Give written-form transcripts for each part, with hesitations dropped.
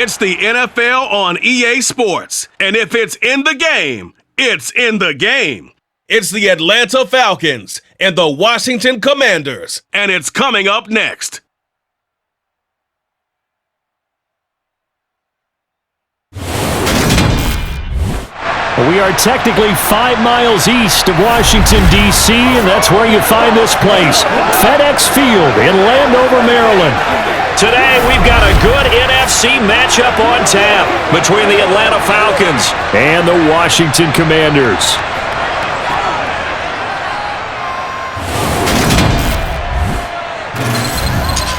It's the NFL on EA Sports. And if it's in the game, it's in the game. It's the Atlanta Falcons and the Washington Commanders. And it's coming up next. We are technically 5 miles east of Washington, D.C., and that's where you find this place, FedEx Field in Landover, Maryland. Today, we've got a good NFC matchup on tap between the Atlanta Falcons and the Washington Commanders.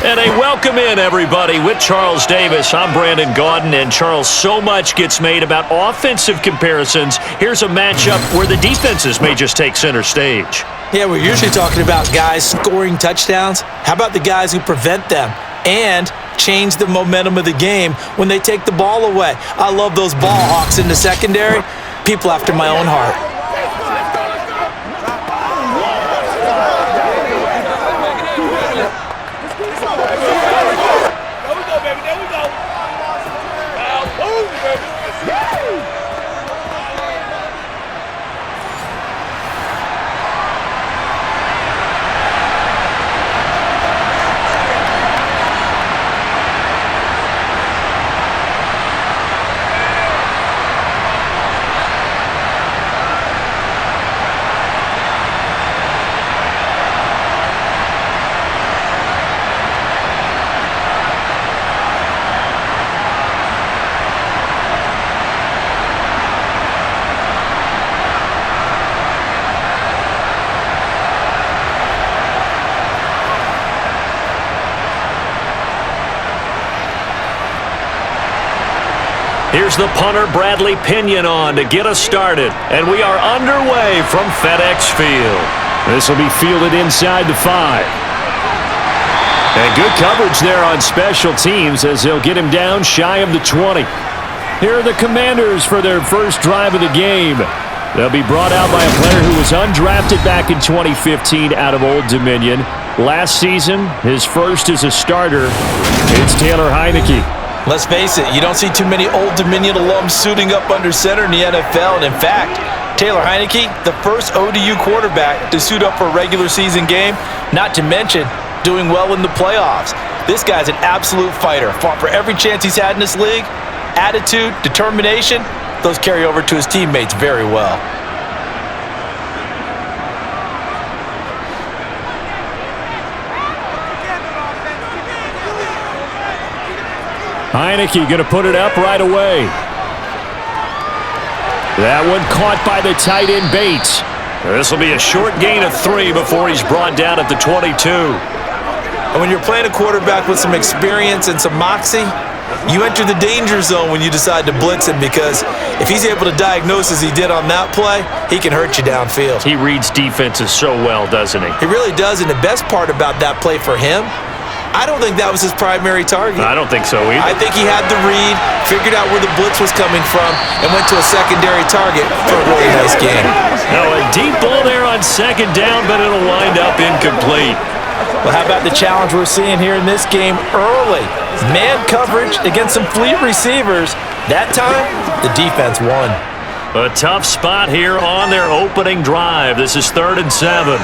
And a welcome in, everybody, with Charles Davis. I'm Brandon Gaudin, and Charles, so much gets made about offensive comparisons. Here's a matchup where the defenses may just take center stage. Yeah, we're usually talking about guys scoring touchdowns. How about the guys who prevent them and change the momentum of the game when they take the ball away? I love those ball hawks in the secondary. People after my own heart. Here's the punter, Bradley Pinion, on to get us started. And we are underway from FedEx Field. This will be fielded inside the 5. And good coverage there on special teams as they'll get him down shy of the 20. Here are the Commanders for their first drive of the game. They'll be brought out by a player who was undrafted back in 2015 out of Old Dominion. Last season, his first as a starter. It's Taylor Heineke. Let's face it, you don't see too many Old Dominion alums suiting up under center in the NFL. And in fact, Taylor Heineke, the first ODU quarterback to suit up for a regular season game, not to mention doing well in the playoffs. This guy's an absolute fighter. Fought for every chance he's had in this league. Attitude, determination, those carry over to his teammates very well. Heineke going to put it up right away. That one caught by the tight end Bates. This will be a short gain of 3 before he's brought down at the 22. And when you're playing a quarterback with some experience and some moxie, you enter the danger zone when you decide to blitz him, because if he's able to diagnose as he did on that play, he can hurt you downfield. He reads defenses so well, doesn't he? He really does, and the best part about that play for him, I don't think that was his primary target. I don't think so either. I think he had the read, figured out where the blitz was coming from, and went to a secondary target for a really nice game. Now a deep ball there on second down, but it'll wind up incomplete. Well, how about the challenge we're seeing here in this game early? Man coverage against some fleet receivers. That time, the defense won. A tough spot here on their opening drive. This is 3rd and 7.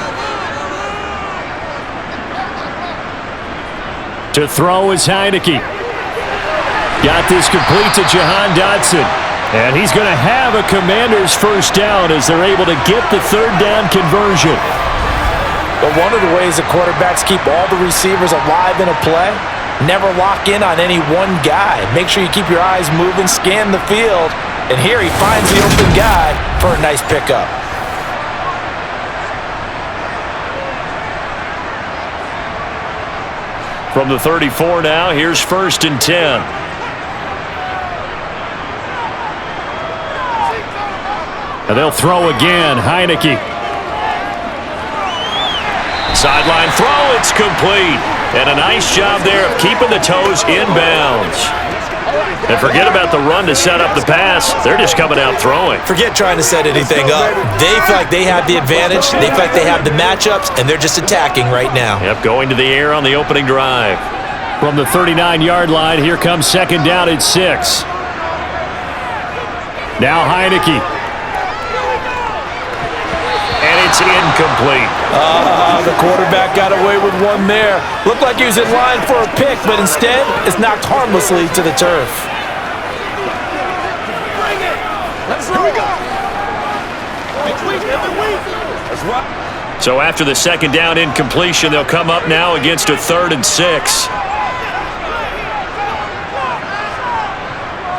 To throw is Heineke. Got this complete to Jahan Dotson. And he's going to have a Commanders first down as they're able to get the 3rd down conversion. But one of the ways the quarterbacks keep all the receivers alive in a play, never lock in on any one guy. Make sure you keep your eyes moving, scan the field. And here he finds the open guy for a nice pickup. From the 34 now, here's 1st and 10. And they'll throw again, Heineke. Sideline throw, it's complete. And a nice job there of keeping the toes inbounds. And forget about the run to set up the pass. They're just coming out throwing. Forget trying to set anything up. They feel like they have the advantage. They feel like they have the matchups, and they're just attacking right now. Yep, going to the air on the opening drive. From the 39-yard line, here comes second down at 6. Now Heineke. And it's incomplete. The quarterback got away with one there. Looked like he was in line for a pick, but instead it's knocked harmlessly to the turf. So after the second down incompletion, they'll come up now against a 3rd and 6.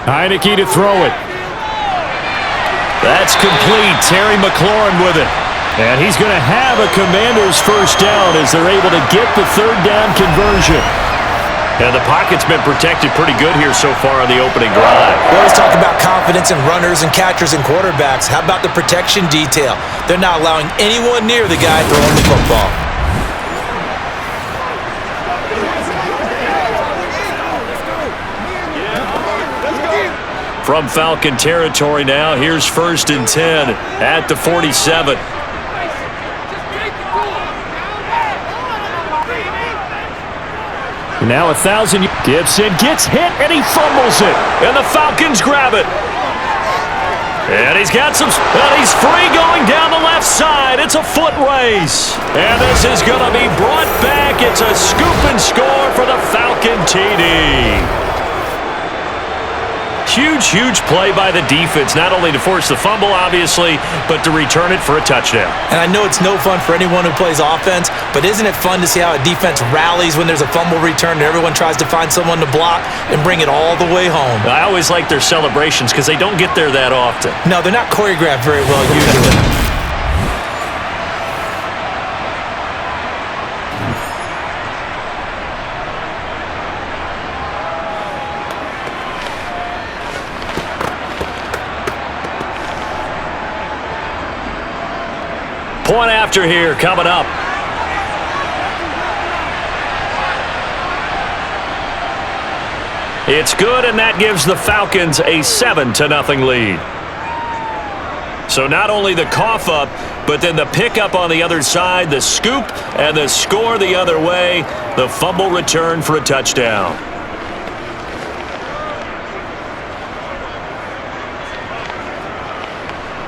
Heineke to throw it. That's complete. Terry McLaurin with it. And he's going to have a Commanders first down as they're able to get the 3rd down conversion. And the pocket's been protected pretty good here so far on the opening drive. We always talk about confidence in runners and catchers and quarterbacks. How about the protection detail? They're not allowing anyone near the guy throwing the football. From Falcon territory now, here's 1st and 10 at the 47. Now 1,000. Gibson gets hit and he fumbles it. And the Falcons grab it. And he's got some, and he's free going down the left side. It's a foot race. And this is going to be brought back. It's a scoop and score for the Falcon TD. Huge, huge play by the defense, not only to force the fumble, obviously, but to return it for a touchdown. And I know it's no fun for anyone who plays offense, but isn't it fun to see how a defense rallies when there's a fumble return and everyone tries to find someone to block and bring it all the way home? I always like their celebrations because they don't get there that often. No, they're not choreographed very well usually. Point after here coming up. It's good, and that gives the Falcons a 7-0 lead. So not only the cough up, but then the pickup on the other side, the scoop, and the score the other way, the fumble return for a touchdown.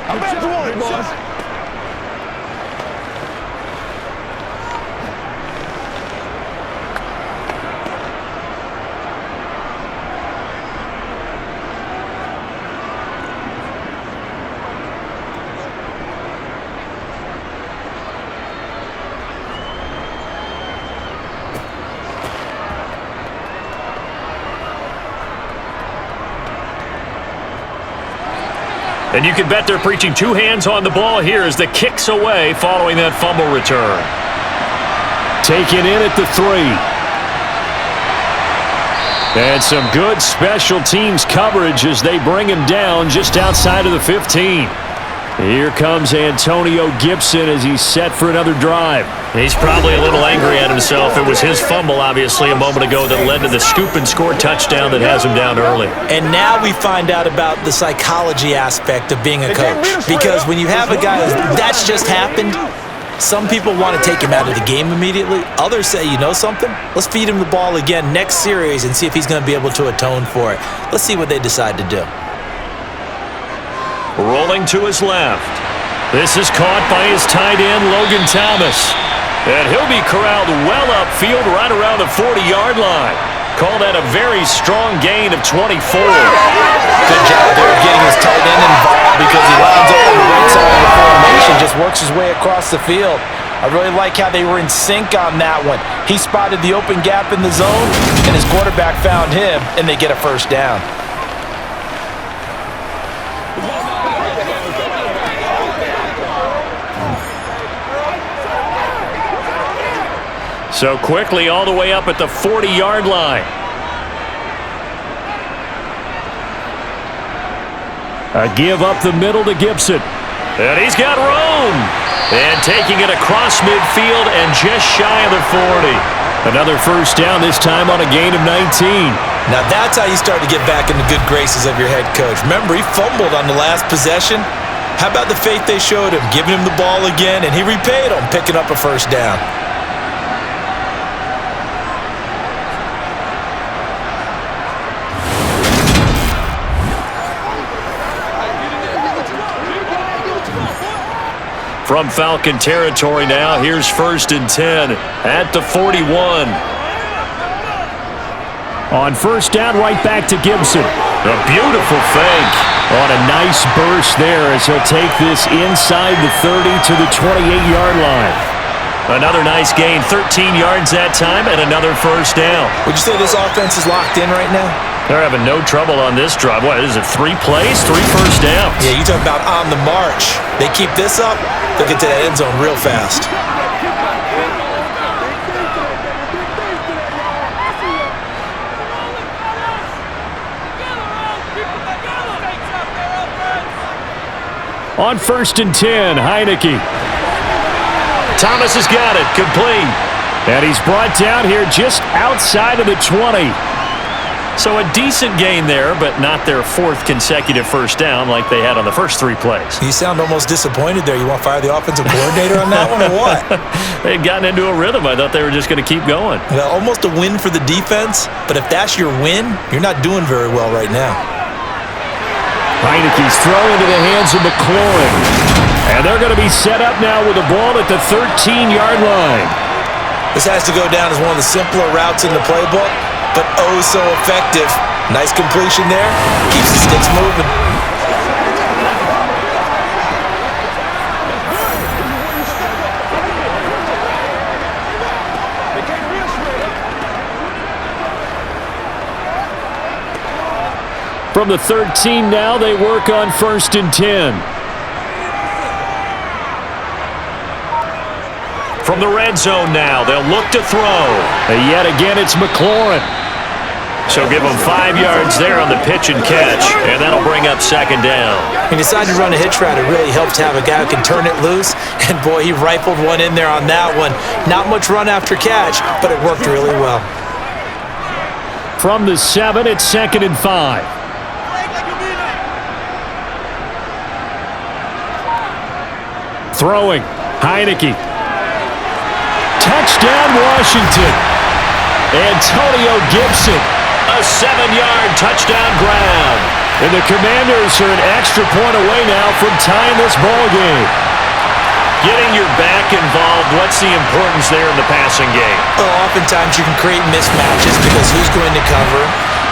I'm back to one, boss. And you can bet they're preaching 2 hands on the ball here as the kick's away following that fumble return. Taken in at the 3. And some good special teams coverage as they bring him down just outside of the 15. Here comes Antonio Gibson as he's set for another drive. He's probably a little angry at himself. It was his fumble, obviously, a moment ago that led to the scoop and score touchdown that has him down early. And now we find out about the psychology aspect of being a coach. Because when you have a guy that's just happened, some people want to take him out of the game immediately. Others say, you know something? Let's feed him the ball again next series and see if he's going to be able to atone for it. Let's see what they decide to do. Rolling to his left. This is caught by his tight end, Logan Thomas. And he'll be corralled well upfield right around the 40-yard line. Call that a very strong gain of 24. Good job there getting his tight end involved because he lines up on the right side of the formation, just works his way across the field. I really like how they were in sync on that one. He spotted the open gap in the zone, and his quarterback found him, and they get a first down. So quickly all the way up at the 40-yard line. A give up the middle to Gibson. And he's got room. And taking it across midfield and just shy of the 40. Another first down, this time on a gain of 19. Now that's how you start to get back in the good graces of your head coach. Remember, he fumbled on the last possession. How about the faith they showed him, giving him the ball again, and he repaid them, picking up a first down. From Falcon territory now, here's 1st and 10 at the 41. On 1st down, right back to Gibson. A beautiful fake. On a nice burst there as he'll take this inside the 30 to the 28-yard line. Another nice gain, 13 yards that time, and another 1st down. Would you say this offense is locked in right now? They're having no trouble on this drive. What is it, 3 plays, 3 first downs? Yeah, you talk about on the march. They keep this up, they'll get to that end zone real fast. On 1st and 10, Heineke. Thomas has got it, complete. And he's brought down here just outside of the 20. So a decent gain there, but not their 4th consecutive first down like they had on the first 3 plays. You sound almost disappointed there. You want to fire the offensive coordinator on that one or what? They'd gotten into a rhythm. I thought they were just going to keep going. Well, almost a win for the defense, but if that's your win, you're not doing very well right now. Heineke's throw into the hands of McLaurin. And they're going to be set up now with the ball at the 13-yard line. This has to go down as one of the simpler routes in the playbook, but oh so effective. Nice completion there. Keeps the sticks moving. From the 13 now, they work on 1st and 10. From the red zone now, they'll look to throw. And yet again, it's McLaurin. So give them 5 yards there on the pitch and catch, and that'll bring up 2nd down. He decided to run a hitch route. It really helps to have a guy who can turn it loose, and boy, he rifled one in there on that one. Not much run after catch, but it worked really well. From the 7, it's 2nd and 5. Throwing, Heineke. Touchdown, Washington. Antonio Gibson. A 7-yard touchdown grab. And the Commanders are an extra point away now from tying this ball game. Getting your back involved, what's the importance there in the passing game? Well, oftentimes you can create mismatches because who's going to cover,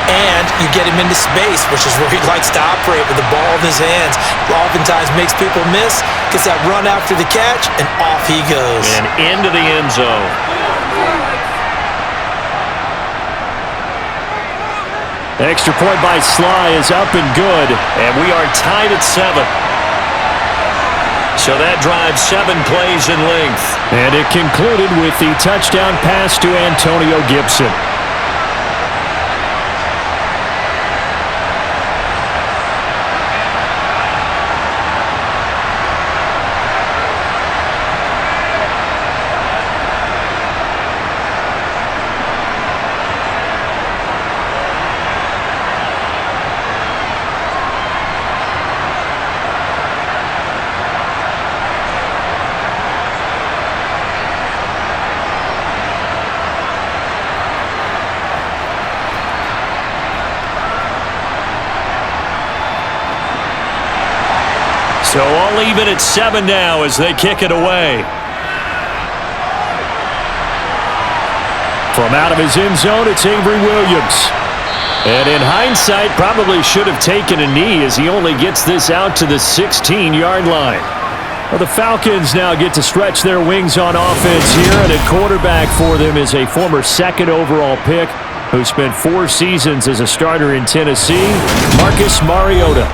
and you get him into space, which is where he likes to operate with the ball in his hands. Oftentimes makes people miss, gets that run after the catch, and off he goes. And into the end zone. Extra point by Sly is up and good, and we are tied at 7. So that drives 7 plays in length. And it concluded with the touchdown pass to Antonio Gibson. So all even at 7 now as they kick it away. From out of his end zone, it's Avery Williams. And in hindsight, probably should have taken a knee as he only gets this out to the 16-yard line. Well, the Falcons now get to stretch their wings on offense here, and at quarterback for them is a former 2nd overall pick who spent 4 seasons as a starter in Tennessee, Marcus Mariota.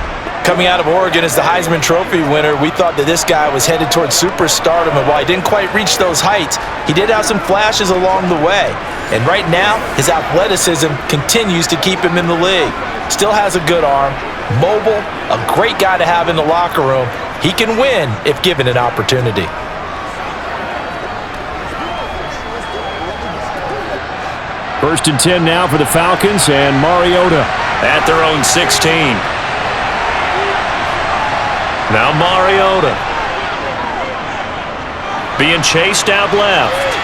Coming out of Oregon as the Heisman Trophy winner, we thought that this guy was headed towards superstardom, and while he didn't quite reach those heights, he did have some flashes along the way. And right now, his athleticism continues to keep him in the league. Still has a good arm, mobile, a great guy to have in the locker room. He can win if given an opportunity. First and 10 now for the Falcons, and Mariota at their own 16. Now Mariota being chased out left.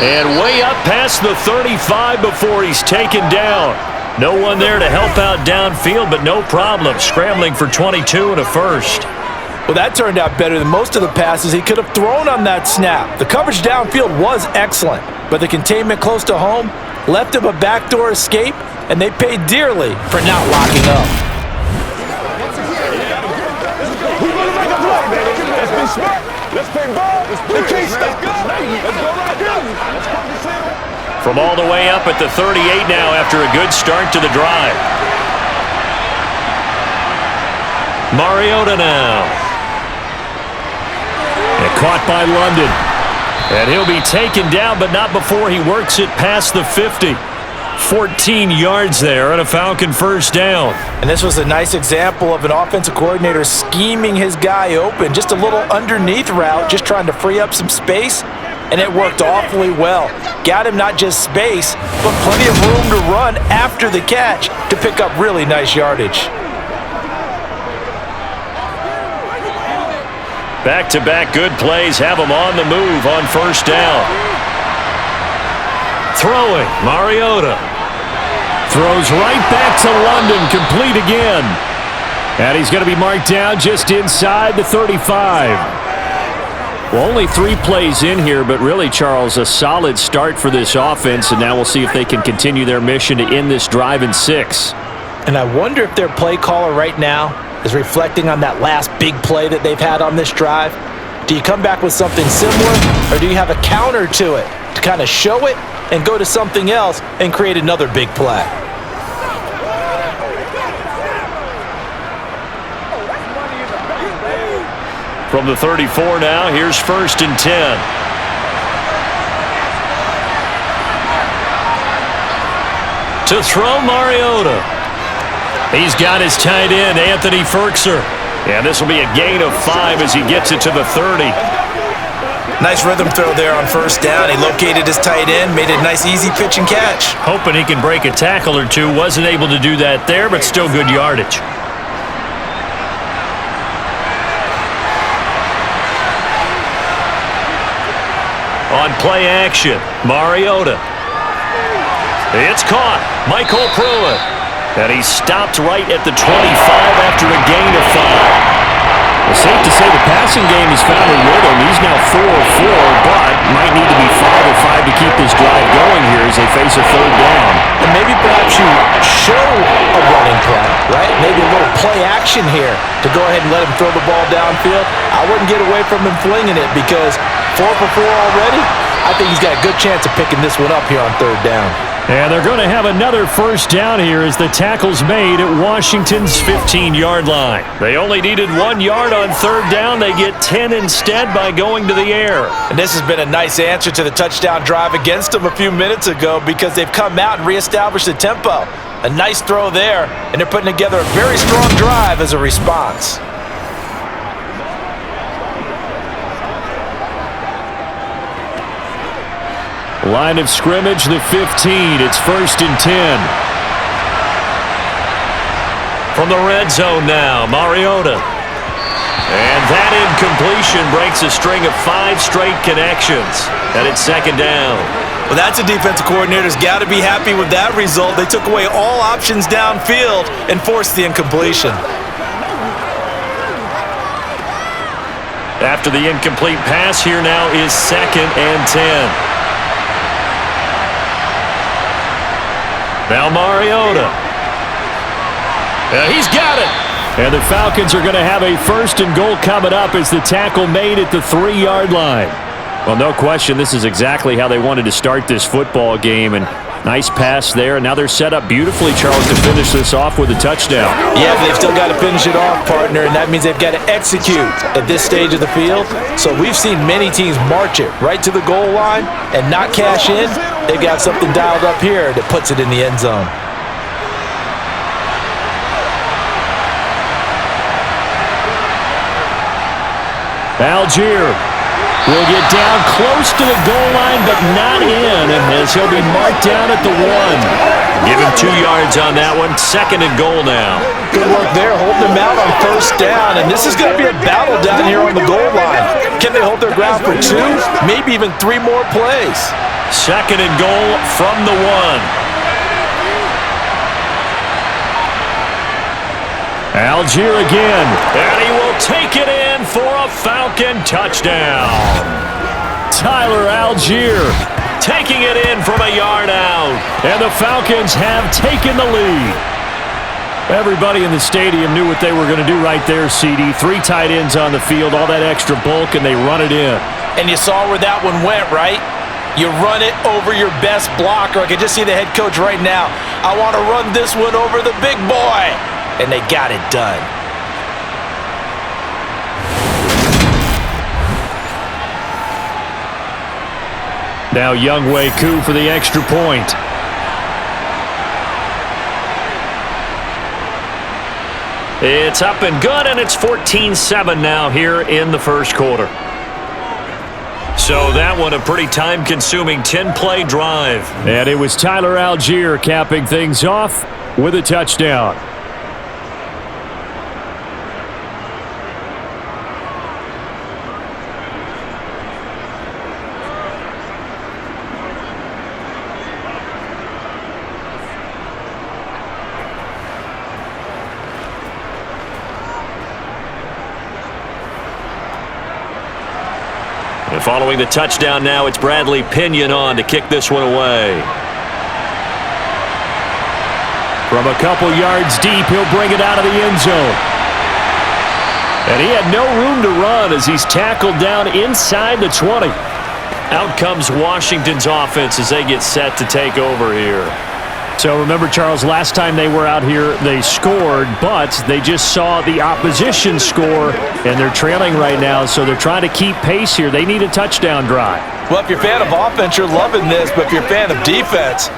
And way up past the 35 before he's taken down. No one there to help out downfield, but no problem. Scrambling for 22 and a first. Well, that turned out better than most of the passes he could have thrown on that snap. The coverage downfield was excellent, but the containment close to home left him a backdoor escape, and they paid dearly for not locking up. From all the way up at the 38 now after a good start to the drive. Mariota now. And caught by London. And he'll be taken down, but not before he works it past the 50. 14 yards there and a Falcon first down. And this was a nice example of an offensive coordinator scheming his guy open. Just a little underneath route, just trying to free up some space, and it worked awfully well. Got him not just space, but plenty of room to run after the catch to pick up really nice yardage. Back-to-back good plays have him on the move on first down. Throwing, Mariota. Throws right back to London, complete again. And he's going to be marked down just inside the 35. Well, only 3 plays in here, but really, Charles, a solid start for this offense, and now we'll see if they can continue their mission to end this drive in 6. And I wonder if their play caller right now is reflecting on that last big play that they've had on this drive. Do you come back with something similar, or do you have a counter to it to kind of show it and go to something else and create another big play? From the 34 now, here's first and 10. To throw, Mariota. He's got his tight end, Anthony Ferkser. And this will be a gain of 5 as he gets it to the 30. Nice rhythm throw there on first down. He located his tight end, made a nice easy pitch and catch. Hoping he can break a tackle or two. Wasn't able to do that there, but still good yardage. On play action, Mariota. It's caught. Michael Pruitt. And he's stopped right at the 25 after a gain of 5. Well, safe to say the passing game has found a rhythm. He's now 4-4, but might need to be 5-5 to keep this drive going here as they face a third down. And maybe perhaps you show a running play, right? Maybe a little play action here to go ahead and let him throw the ball downfield. I wouldn't get away from him flinging it because 4-for-4 already, I think he's got a good chance of picking this one up here on third down. And they're going to have another first down here as the tackle's made at Washington's 15-yard line. They only needed 1 yard on third down. They get 10 instead by going to the air. And this has been a nice answer to the touchdown drive against them a few minutes ago because they've come out and reestablished the tempo. A nice throw there, and they're putting together a very strong drive as a response. Line of scrimmage, the 15. It's first and 10. From the red zone now, Mariota. And that incompletion breaks a string of 5 straight connections. And it's second down. Well, that's a defensive coordinator's got to be happy with that result. They took away all options downfield and forced the incompletion. After the incomplete pass, here now is second and 10. Now Mariota. He's got it. And the Falcons are going to have a first and goal coming up as the tackle made at the 3-yard line. Well, no question, this is exactly how they wanted to start this football game. And nice pass there. And now they're set up beautifully, Charles, to finish this off with a touchdown. Yeah, but they've still got to finish it off, partner, and that means they've got to execute at this stage of the field. So we've seen many teams march it right to the goal line and not cash in. They've got something dialed up here that puts it in the end zone. Algier will get down close to the goal line, but not in, as he'll be marked down at the 1. Give him 2 yards on that one. Second and goal now. Good work there, holding him out on first down, and this is going to be a battle down here on the goal line. Can they hold their ground for 2, maybe even 3 more plays? Second and goal from the 1. Algier again. And he will take it in for a Falcon touchdown. Tyler Algier Taking it in from a yard out. And the Falcons have taken the lead. Everybody in the stadium knew what they were going to do right there, CD. 3 tight ends on the field, all that extra bulk, and they run it in. And you saw where that one went, right? You run it over your best blocker. I can just see the head coach right now. I want to run this one over the big boy. And they got it done. Now Younghoe Koo for the extra point. It's up and good, and it's 14-7 now here in the first quarter. So that one a pretty time-consuming 10-play drive. And it was Tyler Algier capping things off with a touchdown. And following the touchdown now, it's Bradley Pinion on to kick this one away. From a couple yards deep, he'll bring it out of the end zone. And he had no room to run as he's tackled down inside the 20. Out comes Washington's offense as they get set to take over here. So remember, Charles, last time they were out here, they scored, but they just saw the opposition score, and they're trailing right now, so they're trying to keep pace here. They need a touchdown drive. Well, if you're a fan of offense, you're loving this, but if you're a fan of defense,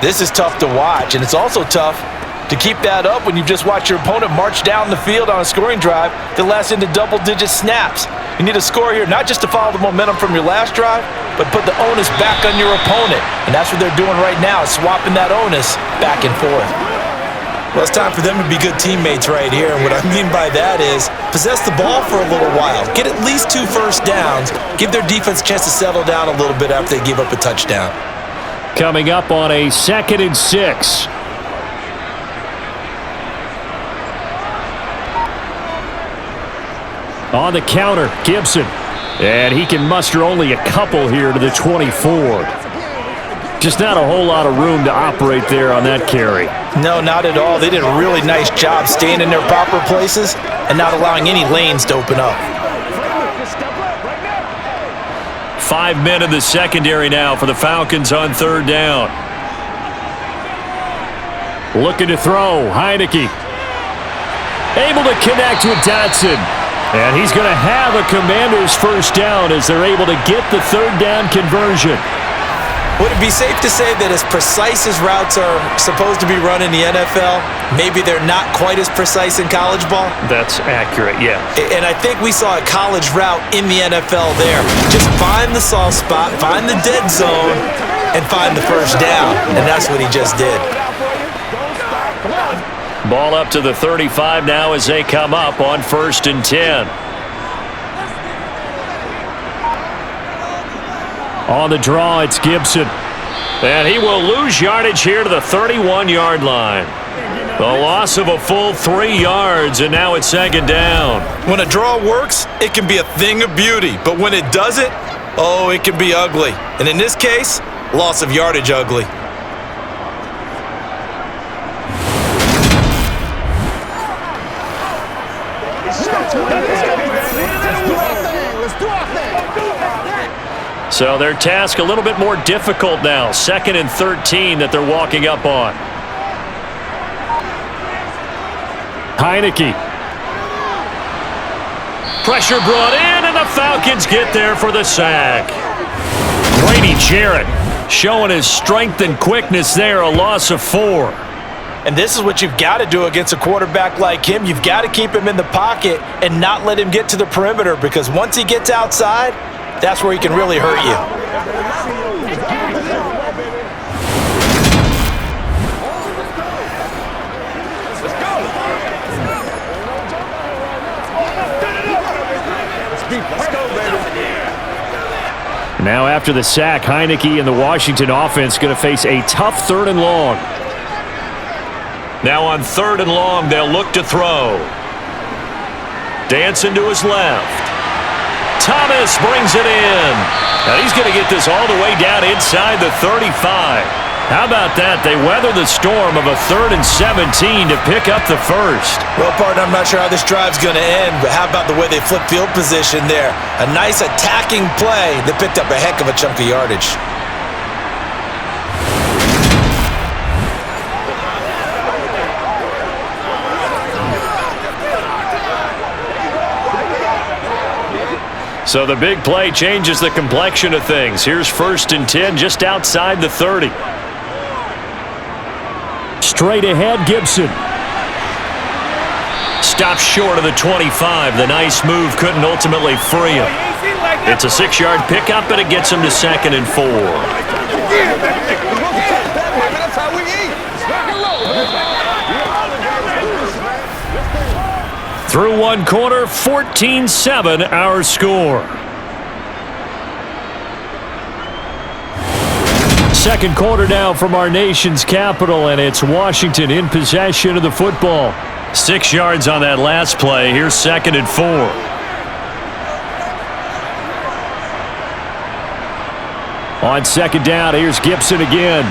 this is tough to watch, and it's also tough to keep that up when you just watch your opponent march down the field on a scoring drive that lasts into double-digit snaps. You need a score here, not just to follow the momentum from your last drive, but put the onus back on your opponent. And that's what they're doing right now, swapping that onus back and forth. Well, it's time for them to be good teammates right here. And what I mean by that is possess the ball for a little while. Get at least 2 first downs. Give their defense a chance to settle down a little bit after they give up a touchdown. Coming up on a 2nd and 6. On the counter, Gibson. And he can muster only a couple here to the 24. Just not a whole lot of room to operate there on that carry. No, not at all. They did a really nice job staying in their proper places and not allowing any lanes to open up. 5 men in the secondary now for the Falcons on 3rd down. Looking to throw, Heineke. Able to connect with Dotson. And he's going to have a Commanders first down as they're able to get the 3rd down conversion. Would it be safe to say that as precise as routes are supposed to be run in the NFL, maybe they're not quite as precise in college ball? That's accurate, yeah. And I think we saw a college route in the NFL there. Just find the soft spot, find the dead zone, and find the first down. And that's what he just did. Ball up to the 35 now as they come up on 1st and 10. On the draw, it's Gibson. And he will lose yardage here to the 31-yard line. The loss of a full 3 yards, and now it's 2nd down. When a draw works, it can be a thing of beauty. But when it doesn't, oh, it can be ugly. And in this case, loss of yardage ugly. So their task a little bit more difficult now. 2nd and 13 that they're walking up on. Heineke. Pressure brought in, and the Falcons get there for the sack. Grady Jarrett showing his strength and quickness there, a loss of 4. And this is what you've got to do against a quarterback like him. You've got to keep him in the pocket and not let him get to the perimeter, because once he gets outside, that's where he can really hurt you. Now after the sack, Heineke and the Washington offense going to face a tough 3rd and long. Now on 3rd and long, they'll look to throw. Dancing to his left. Thomas brings it in. And he's going to get this all the way down inside the 35. How about that? They weather the storm of a 3rd and 17 to pick up the first. Well, partner, I'm not sure how this drive's going to end, but how about the way they flip field position there? A nice attacking play that picked up a heck of a chunk of yardage. So the big play changes the complexion of things. Here's 1st and 10 just outside the 30. Straight ahead, Gibson. Stops short of the 25. The nice move couldn't ultimately free him. It's a 6-yard pickup, and it gets him to 2nd and 4. Through one quarter, 14-7 our score. Second quarter now from our nation's capital, and it's Washington in possession of the football. 6 yards on that last play. Here's 2nd and 4. On 2nd down, here's Gibson again.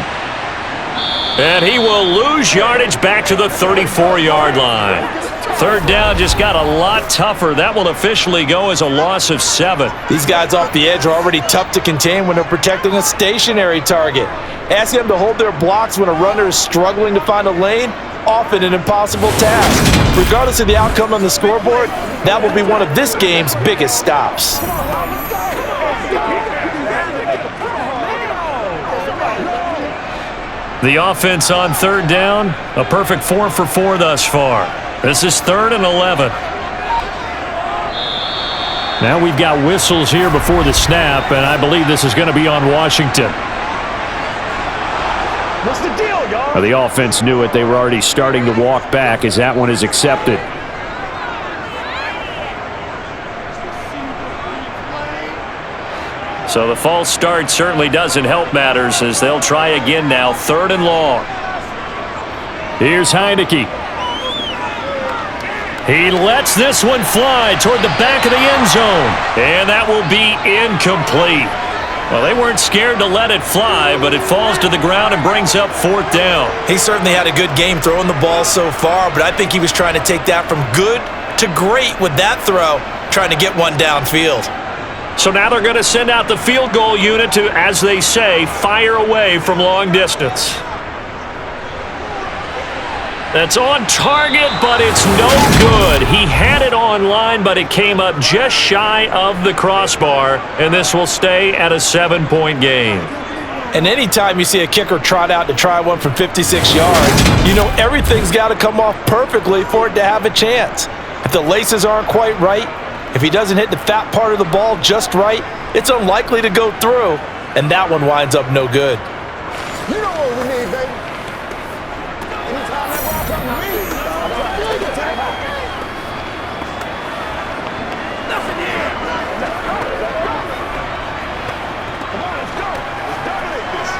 And he will lose yardage back to the 34-yard line. 3rd down just got a lot tougher. That will officially go as a loss of 7. These guys off the edge are already tough to contain when they're protecting a stationary target. Asking them to hold their blocks when a runner is struggling to find a lane, often an impossible task. Regardless of the outcome on the scoreboard, that will be one of this game's biggest stops. The offense on 3rd down, a perfect 4 for 4 thus far. This is 3rd and 11. Now we've got whistles here before the snap, and I believe this is going to be on Washington. What's the deal, y'all? The offense knew it. They were already starting to walk back as that one is accepted. So the false start certainly doesn't help matters as they'll try again now, 3rd and long. Here's Heineke. He lets this one fly toward the back of the end zone, and that will be incomplete. Well, they weren't scared to let it fly, but it falls to the ground and brings up 4th down. He certainly had a good game throwing the ball so far, but I think he was trying to take that from good to great with that throw, trying to get one downfield. So now they're going to send out the field goal unit to, as they say, fire away from long distance. That's on target, but it's no good. He had it on line, but it came up just shy of the crossbar, and this will stay at a 7-point game. And anytime you see a kicker trot out to try one from 56 yards, you know everything's got to come off perfectly for it to have a chance. If the laces aren't quite right, if he doesn't hit the fat part of the ball just right, it's unlikely to go through, and that one winds up no good. You know what we need, baby. Anytime that ball comes to me, I'm trying to take it to the nothing here. Come on, let's go. Let's dominate this.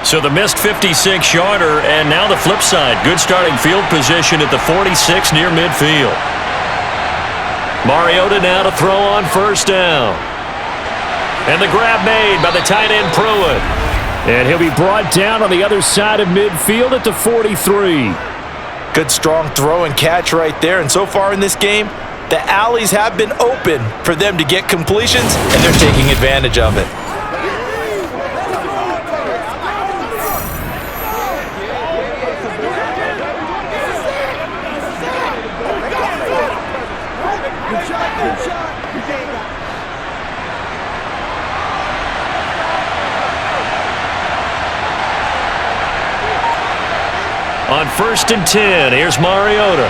So the missed 56-yarder, and now the flip side. Good starting field position at the 46 near midfield. Mariota now to throw on 1st down. And the grab made by the tight end Pruitt. And he'll be brought down on the other side of midfield at the 43. Good strong throw and catch right there. And so far in this game, the alleys have been open for them to get completions, and they're taking advantage of it. On 1st and 10, here's Mariota.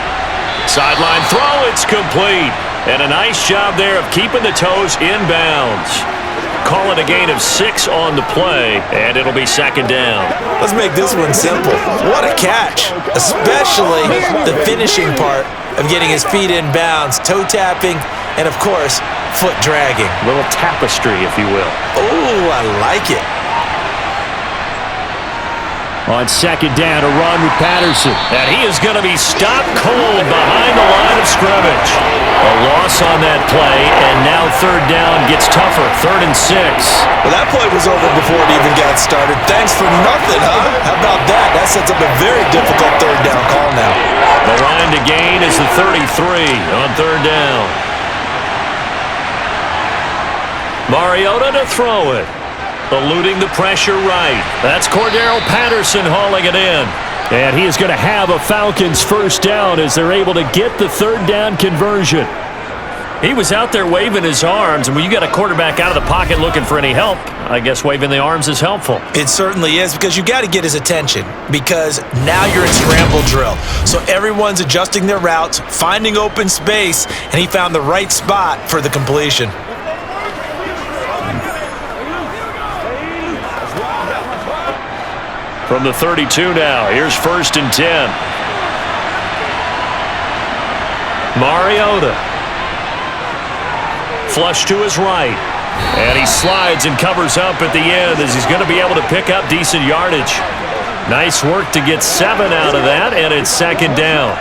Sideline throw, it's complete. And a nice job there of keeping the toes inbounds. Call it a gain of 6 on the play, and it'll be 2nd down. Let's make this one simple. What a catch, especially the finishing part of getting his feet in bounds, toe tapping, and of course, foot dragging. A little tapestry, if you will. Oh, I like it. On second down, a run with Patterson. And he is going to be stopped cold behind the line of scrimmage. A loss on that play, and now third down gets tougher. 3rd and 6. Well, that play was over before it even got started. Thanks for nothing, huh? How about that? That sets up a very difficult third down call now. The line to gain is the 33 on third down. Mariota to throw it. Eluding the pressure right. That's Cordero Patterson hauling it in. And he is going to have a Falcons first down as they're able to get the third down conversion. He was out there waving his arms, and when you got a quarterback out of the pocket looking for any help, I guess waving the arms is helpful. It certainly is, because you got to get his attention, because now you're in scramble drill. So everyone's adjusting their routes, finding open space, and he found the right spot for the completion. From the 32 now, here's 1st and 10. Mariota. Flush to his right. And he slides and covers up at the end as he's going to be able to pick up decent yardage. Nice work to get 7 out of that, and it's 2nd down.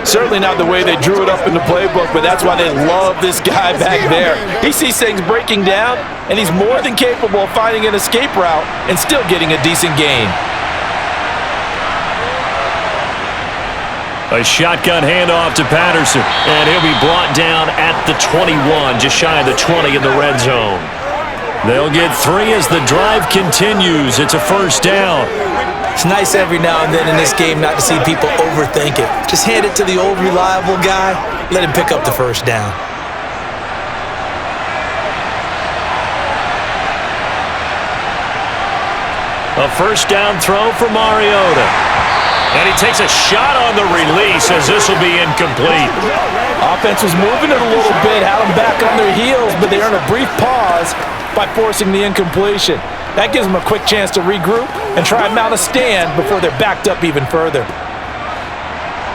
Certainly not the way they drew it up in the playbook, but that's why they love this guy back there. He sees things breaking down, and he's more than capable of finding an escape route and still getting a decent gain. A shotgun handoff to Patterson, and he'll be brought down at the 21, just shy of the 20 in the red zone. They'll get 3 as the drive continues. It's a first down. It's nice every now and then in this game not to see people overthink it. Just hand it to the old reliable guy, let him pick up the first down. A first down throw for Mariota. And he takes a shot on the release as this will be incomplete. Offense was moving it a little bit, had them back on their heels, but they earned a brief pause by forcing the incompletion. That gives them a quick chance to regroup and try and mount a stand before they're backed up even further.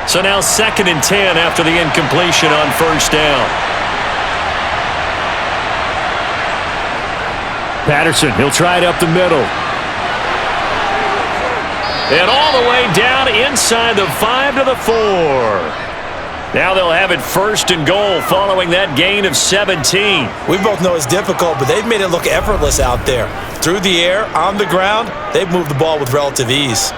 So now 2nd and 10 after the incompletion on first down. Patterson, he'll try it up the middle. And all the way down inside the 5 to the 4. Now they'll have it 1st and goal following that gain of 17. We both know it's difficult, but they've made it look effortless out there. Through the air, on the ground, they've moved the ball with relative ease.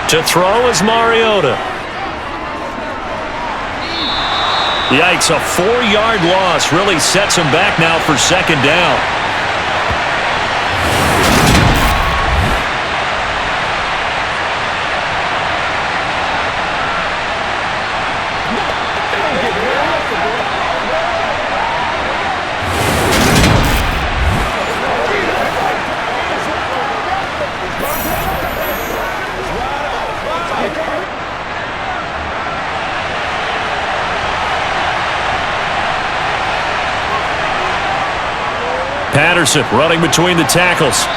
To throw is Mariota. Yikes, a 4-yard loss really sets him back now for 2nd down. Patterson running between the tackles.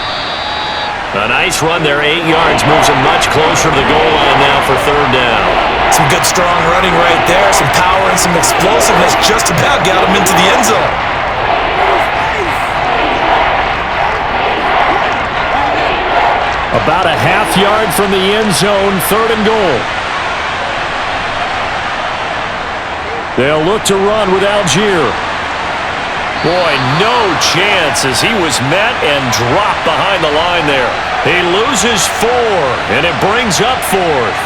A nice run there, 8 yards, moves him much closer to the goal line now for 3rd down. Some good strong running right there, some power and some explosiveness just about got him into the end zone. About a half yard from the end zone, 3rd and goal. They'll look to run with Algier. Boy, no chance as he was met and dropped behind the line there. He loses 4, and it brings up 4th.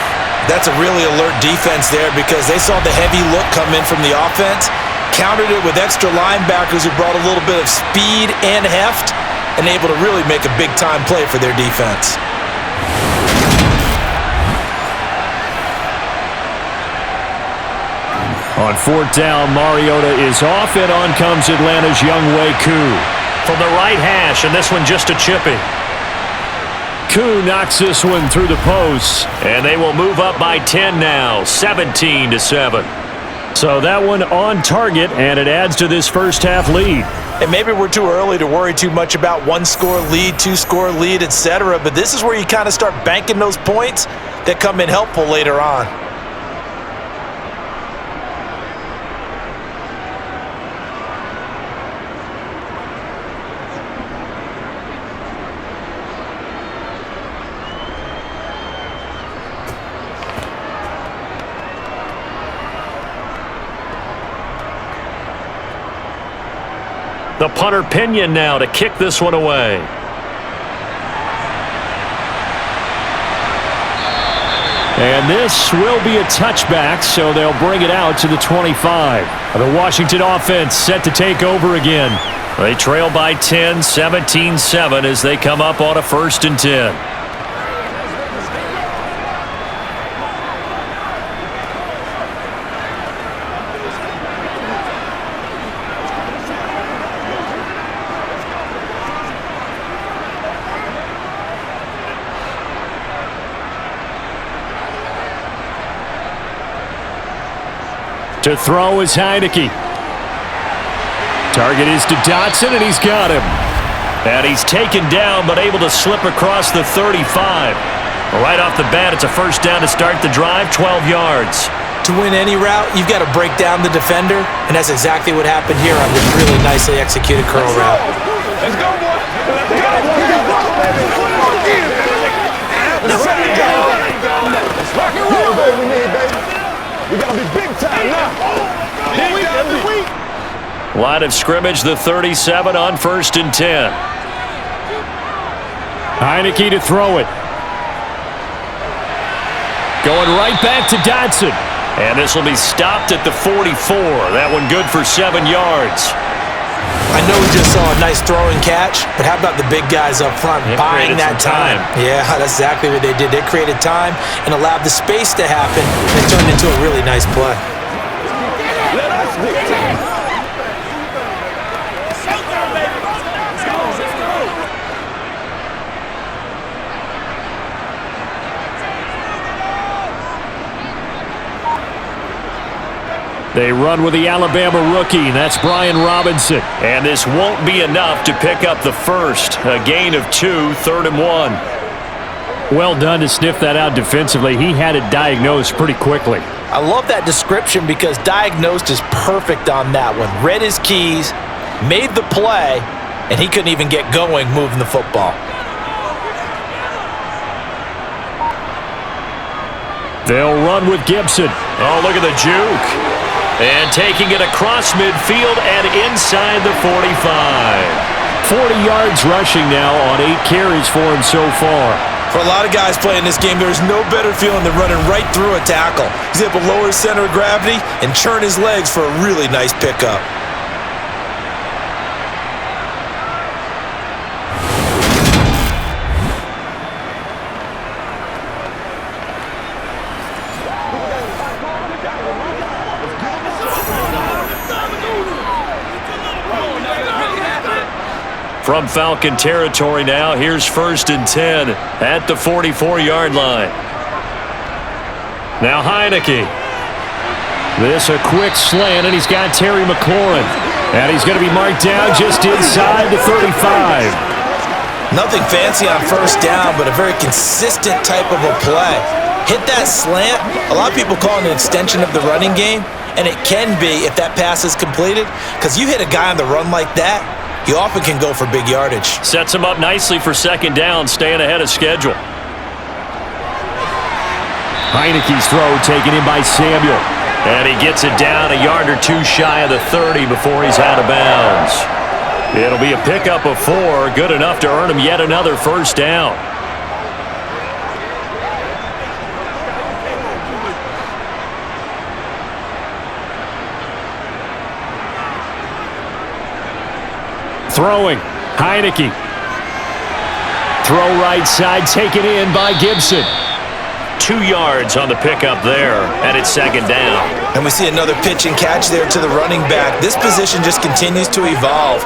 That's a really alert defense there because they saw the heavy look come in from the offense, countered it with extra linebackers who brought a little bit of speed and heft, and able to really make a big-time play for their defense. On 4th down, Mariota is off, and on comes Atlanta's Younghoe Koo. From the right hash, and this one just a chippy. Koo knocks this one through the post. And they will move up by 10 now, 17-7. So that one on target, and it adds to this first half lead. And maybe we're too early to worry too much about one-score lead, two-score lead, etc. But this is where you kind of start banking those points that come in helpful later on. The punter Pinion now to kick this one away. And this will be a touchback, so they'll bring it out to the 25. The Washington offense set to take over again. They trail by 10, 17-7 as they come up on a 1st and 10. To throw is Heineke. Target is to Dotson, and he's got him. And he's taken down, but able to slip across the 35. Right off the bat, it's a 1st down to start the drive, 12 yards. To win any route, you've got to break down the defender, and that's exactly what happened here on this really nicely executed curl route. Let's go, boy. Let's go. Rock and roll, baby. We need, baby. We got to be big time now. Every week. Line of scrimmage, the 37 on 1st and 10. Heineke to throw it. Going right back to Dotson. And this will be stopped at the 44. That one good for 7 yards. I know we just saw a nice throw and catch, but how about the big guys up front buying that time? Yeah, that's exactly what they did. They created time and allowed the space to happen, and it turned into a really nice play. Let us dictate. They run with the Alabama rookie. That's Brian Robinson. And this won't be enough to pick up the first. A gain of 2, 3rd and 1. Well done to sniff that out defensively. He had it diagnosed pretty quickly. I love that description because diagnosed is perfect on that one. Read his keys, made the play, and he couldn't even get going moving the football. They'll run with Gibson. Oh, look at the juke. And taking it across midfield and inside the 45. 40 yards rushing now on 8 carries for him so far. For a lot of guys playing this game, there's no better feeling than running right through a tackle. He's able to lower his center of gravity and churn his legs for a really nice pickup. From Falcon territory now, here's 1st and 10 at the 44-yard line. Now Heineke. This a quick slant, and he's got Terry McLaurin. And he's going to be marked down just inside the 35. Nothing fancy on 1st down, but a very consistent type of a play. Hit that slant. A lot of people call it an extension of the running game, and it can be if that pass is completed, because you hit a guy on the run like that, you often can go for big yardage. Sets him up nicely for 2nd down, staying ahead of schedule. Heineke's throw taken in by Samuel. And he gets it down a yard or 2 shy of the 30 before he's out of bounds. It'll be a pickup of 4, good enough to earn him yet another 1st down. Throwing, Heineke. Throw right side, taken in by Gibson. 2 yards on the pickup there, and it's 2nd down. And we see another pitch and catch there to the running back. This position just continues to evolve.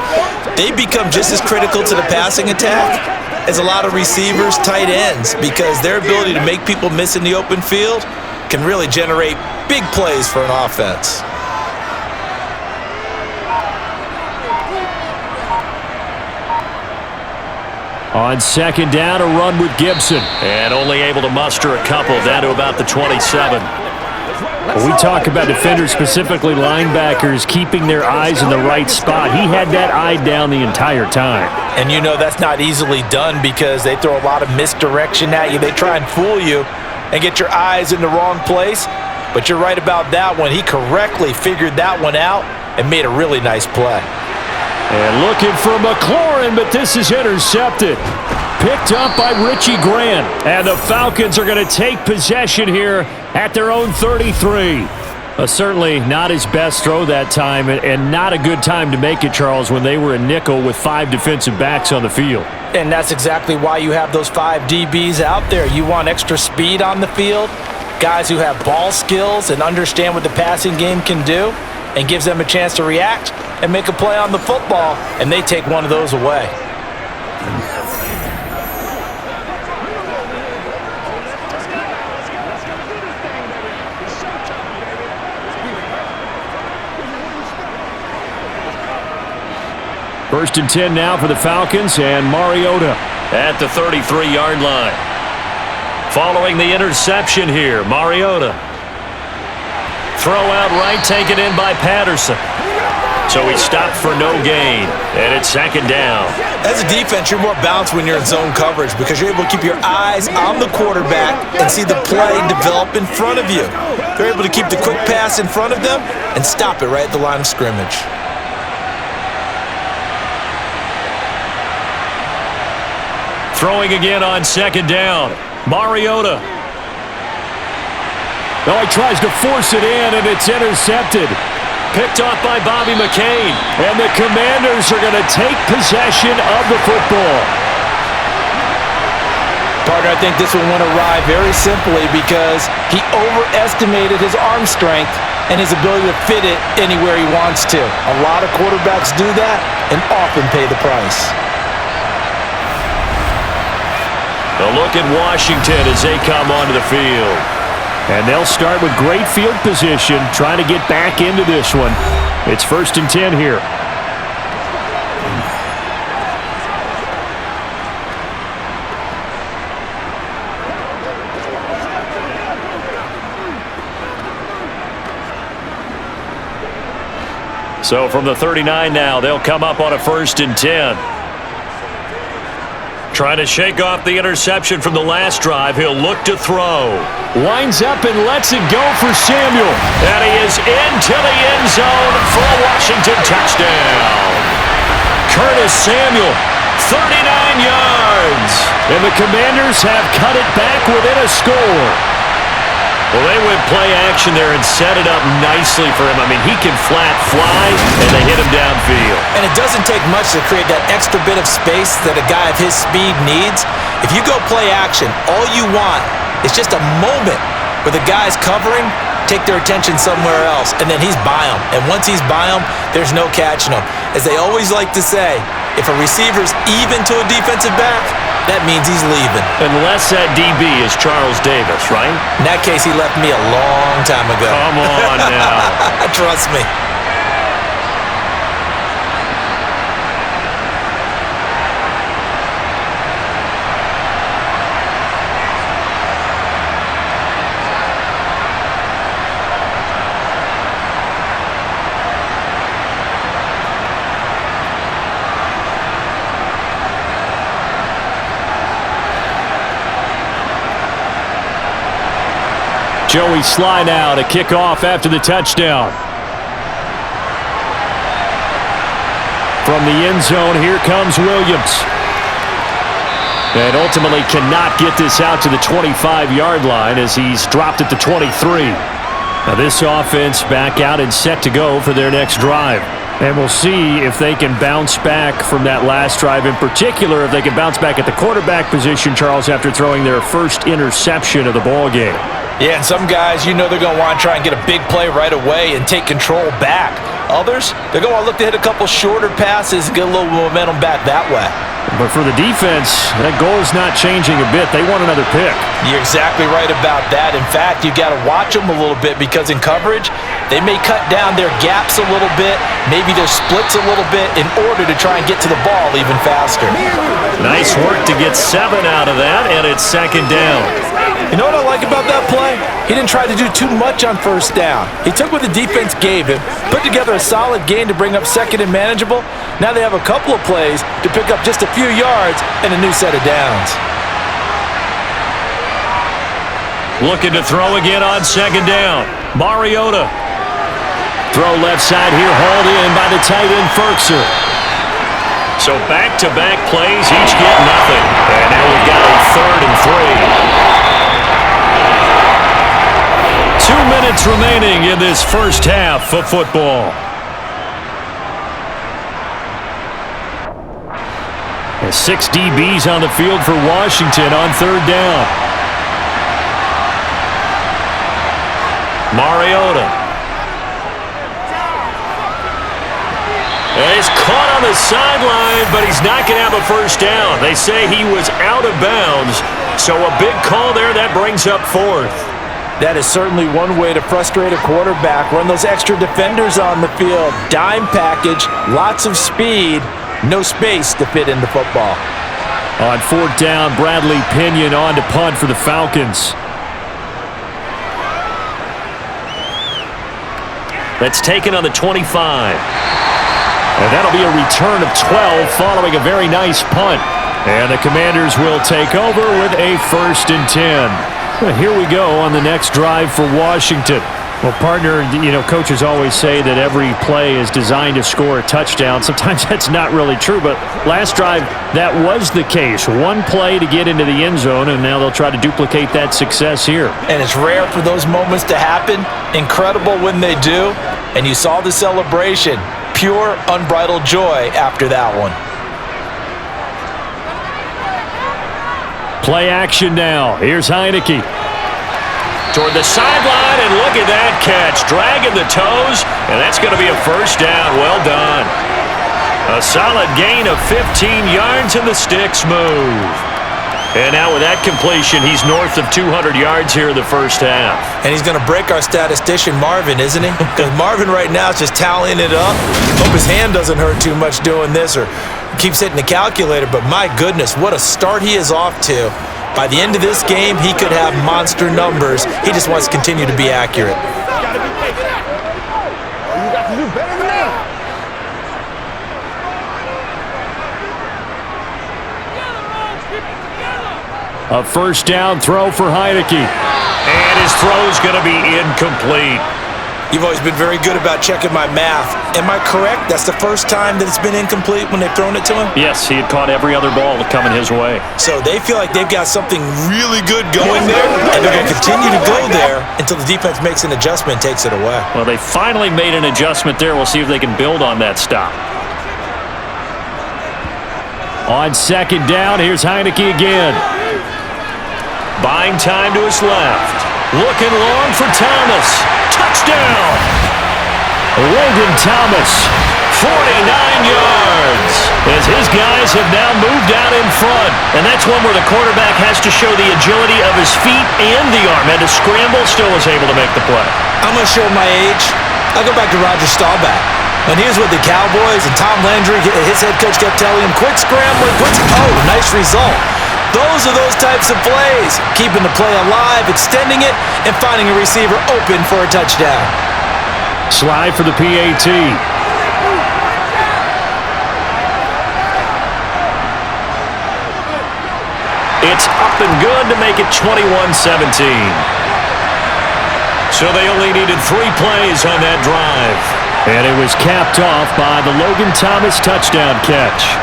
They become just as critical to the passing attack as a lot of receivers, tight ends, because their ability to make people miss in the open field can really generate big plays for an offense. On second down, a run with Gibson. And only able to muster a couple down to about the 27. When we talk about defenders, specifically linebackers, keeping their eyes in the right spot. He had that eye down the entire time. And you know that's not easily done because they throw a lot of misdirection at you. They try and fool you and get your eyes in the wrong place. But you're right about that one. He correctly figured that one out and made a really nice play. And looking for McLaurin, but this is intercepted. Picked up by Richie Grant. And the Falcons are going to take possession here at their own 33. Certainly not his best throw that time, and not a good time to make it, Charles, when they were a nickel with 5 defensive backs on the field. And that's exactly why you have those 5 DBs out there. You want extra speed on the field, guys who have ball skills and understand what the passing game can do, and gives them a chance to react and make a play on the football, and they take one of those away. First and 10 now for the Falcons, and Mariota at the 33-yard line. Following the interception here, Mariota. Throw out right, taken in by Patterson. So he stopped for no gain, and it's second down. As a defense, you're more balanced when you're in zone coverage because you're able to keep your eyes on the quarterback and see the play develop in front of you. They're able to keep the quick pass in front of them and stop it right at the line of scrimmage. Throwing again on second down. Mariota. Oh, he tries to force it in, and it's intercepted. Picked off by Bobby McCain. And the Commanders are going to take possession of the football. Partner, I think this one went awry very simply because he overestimated his arm strength and his ability to fit it anywhere he wants to. A lot of quarterbacks do that and often pay the price. A look at Washington as they come onto the field. And they'll start with great field position, trying to get back into this one. It's first and 10 here. So from the 39 now, they'll come up on a first and 10. Trying to shake off the interception from the last drive. He'll look to throw. Winds up and lets it go for Samuel. And he is into the end zone for a Washington touchdown. Curtis Samuel, 39 yards. And the Commanders have cut it back within a score. Well, they went play action there and set it up nicely for him. I mean, he can flat fly, and they hit him downfield. And it doesn't take much to create that extra bit of space that a guy of his speed needs. If you go play action, all you want is just a moment where the guy's covering, take their attention somewhere else, and then he's by him. And once he's by him, there's no catching him. As they always like to say, if a receiver's even to a defensive back, that means he's leaving. Unless that DB is Charles Davis, right? In that case, he left me a long time ago. Come on now. Trust me. Joey Sly now to kick off after the touchdown. From the end zone, here comes Williams. And ultimately cannot get this out to the 25-yard line as he's dropped at the 23. Now this offense back out and set to go for their next drive. And we'll see if they can bounce back from that last drive. In particular, if they can bounce back at the quarterback position, Charles, after throwing their first interception of the ball game. Yeah, and some guys, you know they're going to want to try and get a big play right away and take control back. Others, they're going to look to hit a couple shorter passes and get a little momentum back that way. But for the defense, that goal's not changing a bit. They want another pick. You're exactly right about that. In fact, you got to watch them a little bit because in coverage, they may cut down their gaps a little bit, maybe their splits a little bit in order to try and get to the ball even faster. Nice work to get 7 out of that, and it's second down. You know what I like about that play? He didn't try to do too much on first down. He took what the defense gave him, put together a solid gain to bring up second and manageable. Now they have a couple of plays to pick up just a few yards and a new set of downs. Looking to throw again on second down. Mariota. Throw left side here, hauled in by the tight end Ferkser. So back-to-back plays, each get nothing. And now we've got a 3rd and 3. 2 minutes remaining in this first half of football. And 6 DBs on the field for Washington on 3rd down. Mariota. And he's caught on the sideline, but he's not going to have a first down. They say he was out of bounds, so a big call there. That brings up 4th. That is certainly one way to frustrate a quarterback. Run those extra defenders on the field. Dime package, lots of speed, no space to fit into football. On 4th down, Bradley Pinion on to punt for the Falcons. That's taken on the 25. And that'll be a return of 12 following a very nice punt. And the Commanders will take over with a 1st and 10. Well, here we go on the next drive for Washington. Well, partner, coaches always say that every play is designed to score a touchdown. Sometimes that's not really true, but last drive, that was the case. One play to get into the end zone, and now they'll try to duplicate that success here. And it's rare for those moments to happen. Incredible when they do. And you saw the celebration. Pure, unbridled joy after that one. Play action now. Here's Heineke. Toward the sideline, and look at that catch. Dragging the toes, and that's going to be a first down. Well done. A solid gain of 15 yards, and the sticks move. And now with that completion, he's north of 200 yards here in the first half. And he's going to break our statistician, Marvin, isn't he? Because Marvin right now is just tallying it up. Hope his hand doesn't hurt too much doing this or keeps hitting the calculator. But my goodness, what a start he is off to. By the end of this game, he could have monster numbers. He just wants to continue to be accurate. You got to do better than that. A 1st down throw for Heineke. And his throw's going to be incomplete. You've always been very good about checking my math. Am I correct? That's the first time that it's been incomplete when they've thrown it to him? Yes, he had caught every other ball coming his way. So they feel like they've got something really good going there, and they're going to continue to go there until the defense makes an adjustment and takes it away. Well, they finally made an adjustment there. We'll see if they can build on that stop. On 2nd down, here's Heineke again. Buying time to his left. Looking long for Thomas. Touchdown! Logan Thomas. 49 yards. As his guys have now moved out in front. And that's one where the quarterback has to show the agility of his feet and the arm. And to scramble, still was able to make the play. I'm going to show my age. I'll go back to Roger Staubach. When he was with the Cowboys and Tom Landry, his head coach kept telling him, quit scrambling, nice result. Those are those types of plays, keeping the play alive, extending it, and finding a receiver open for a touchdown. Slide for the PAT. It's up and good to make it 21-17. So they only needed 3 plays on that drive. And it was capped off by the Logan Thomas touchdown catch.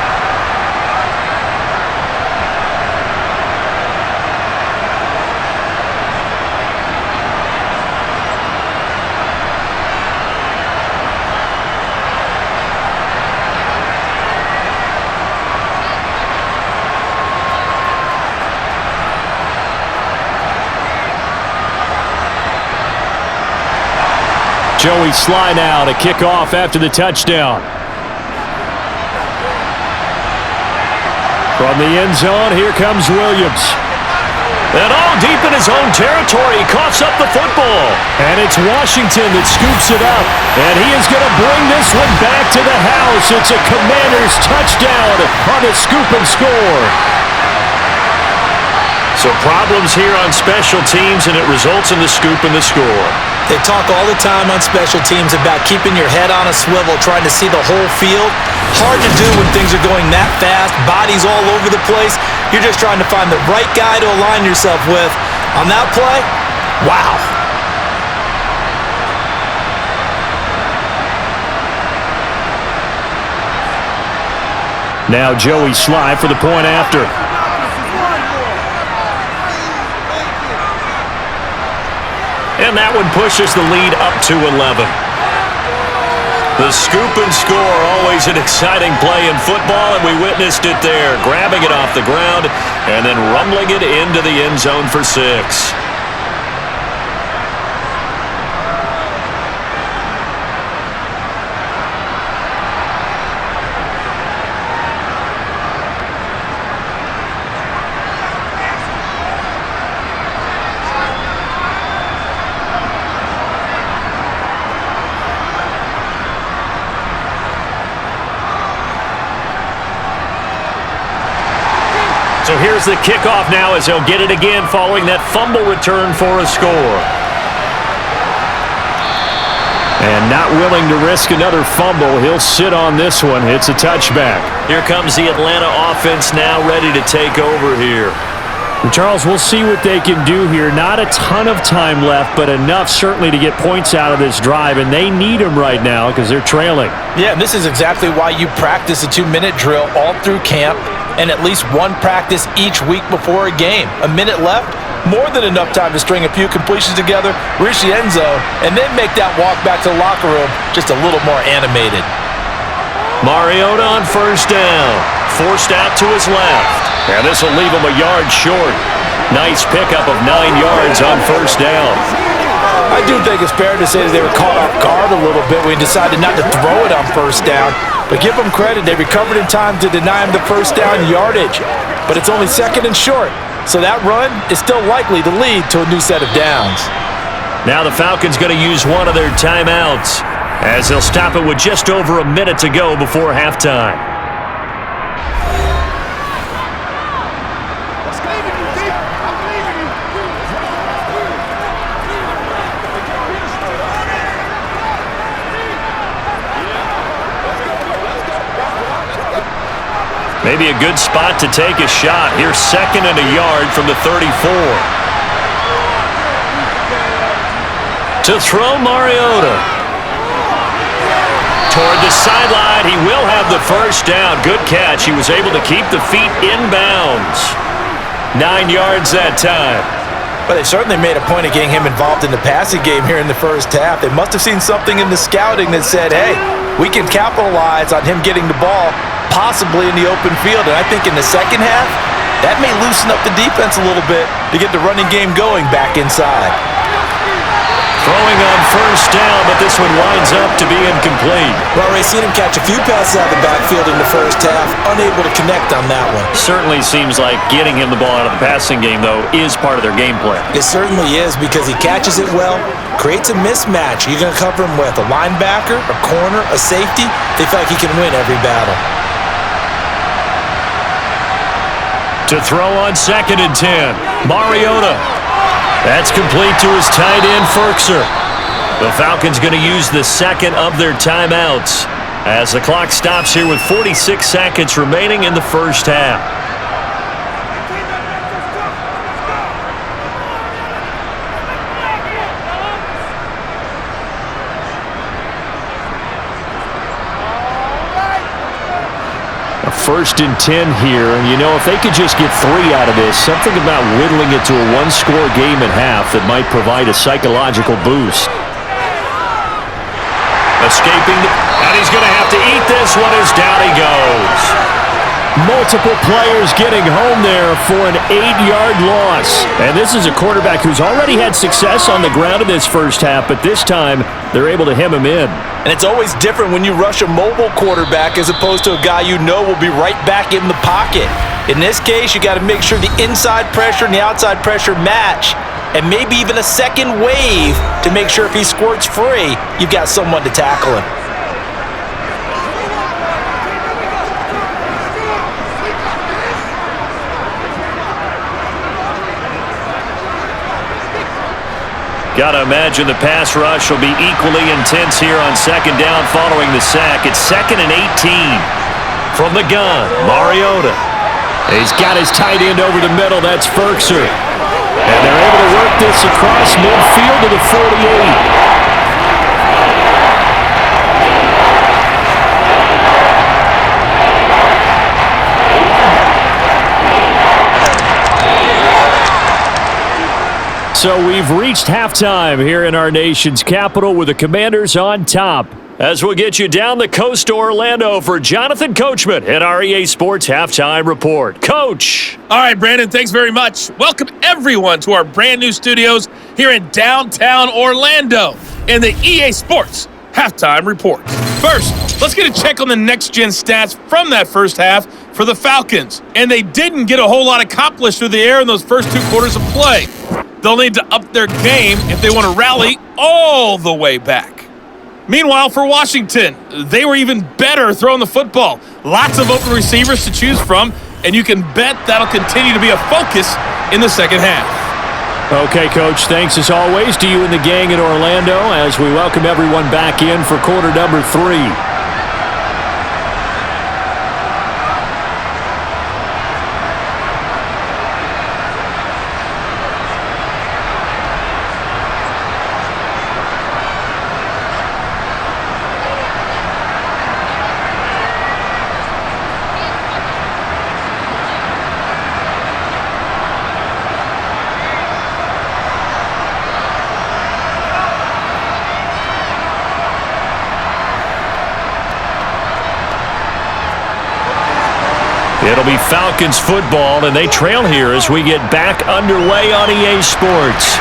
Joey Sly now to kick off after the touchdown. From the end zone, here comes Williams. And all deep in his own territory, he coughs up the football. And it's Washington that scoops it up. And he is going to bring this one back to the house. It's a Commanders touchdown on the scoop and score. So problems here on special teams, and it results in the scoop and the score. They talk all the time on special teams about keeping your head on a swivel, trying to see the whole field. Hard to do when things are going that fast, bodies all over the place. You're just trying to find the right guy to align yourself with. On that play, wow. Now Joey Sly for the point after. And that one pushes the lead up to 11. The scoop and score, always an exciting play in football, and we witnessed it there, grabbing it off the ground and then rumbling it into the end zone for 6. So here's the kickoff now as he'll get it again following that fumble return for a score. And not willing to risk another fumble, he'll sit on this one. It's a touchback. Here comes the Atlanta offense now ready to take over here. Charles, we'll see what they can do here. Not a ton of time left, but enough certainly to get points out of this drive, and they need them right now because they're trailing. Yeah, and this is exactly why you practice a 2-minute drill all through camp and at least one practice each week before a game. A minute left, more than enough time to string a few completions together, reach the end zone, and then make that walk back to the locker room just a little more animated. Mariota on first down, forced out to his left. And this will leave him a yard short. Nice pickup of 9 yards on first down. I do think it's fair to say that they were caught off guard a little bit when he decided not to throw it on first down. But give them credit, they recovered in time to deny him the first down yardage. But it's only second and short, so that run is still likely to lead to a new set of downs. Now the Falcons going to use one of their timeouts as they'll stop it with just over a minute to go before halftime. Maybe a good spot to take a shot. Here's second and a yard from the 34. To throw Mariota. Toward the sideline, he will have the first down. Good catch. He was able to keep the feet in bounds. 9 yards that time. But they certainly made a point of getting him involved in the passing game here in the first half. They must have seen something in the scouting that said, hey, we can capitalize on him getting the ball possibly in the open field. And I think in the second half, that may loosen up the defense a little bit to get the running game going back inside. Throwing on first down, but this one winds up to be incomplete. Well, Ray, seen him catch a few passes out of the backfield in the first half, unable to connect on that one. Certainly seems like getting him the ball out of the passing game, though, is part of their game plan. It certainly is because he catches it well, creates a mismatch. You're going to cover him with a linebacker, a corner, a safety. They feel like he can win every battle. To throw on second and 10, Mariota. That's complete to his tight end, Ferkser. The Falcons going to use the second of their timeouts as the clock stops here with 46 seconds remaining in the first half. First and 10 here, and you know, if they could just get 3 out of this, something about whittling it to a one-score game at half that might provide a psychological boost. Escaping, and he's going to have to eat this one as down he goes. Multiple players getting home there for an 8-yard loss. And this is a quarterback who's already had success on the ground in this first half, but this time they're able to hem him in. And it's always different when you rush a mobile quarterback as opposed to a guy you know will be right back in the pocket. In this case, you got to make sure the inside pressure and the outside pressure match, and maybe even a second wave to make sure if he squirts free, you've got someone to tackle him. Got to imagine the pass rush will be equally intense here on second down following the sack. It's 2nd and 18. From the gun, Mariota. He's got his tight end over the middle. That's Ferkser. And they're able to work this across midfield to the 48. So we've reached halftime here in our nation's capital with the Commanders on top. As we'll get you down the coast to Orlando for Jonathan Coachman at our EA Sports Halftime Report. Coach! All right, Brandon, thanks very much. Welcome everyone to our brand new studios here in downtown Orlando in the EA Sports Halftime Report. First, let's get a check on the next-gen stats from that first half for the Falcons. And they didn't get a whole lot accomplished through the air in those first 2 quarters of play. They'll need to up their game if they want to rally all the way back. Meanwhile, for Washington, they were even better throwing the football. Lots of open receivers to choose from, and you can bet that'll continue to be a focus in the second half. Okay, Coach, thanks as always to you and the gang in Orlando as we welcome everyone back in for quarter number 3. It'll be Falcons football, and they trail here as we get back underway on EA Sports.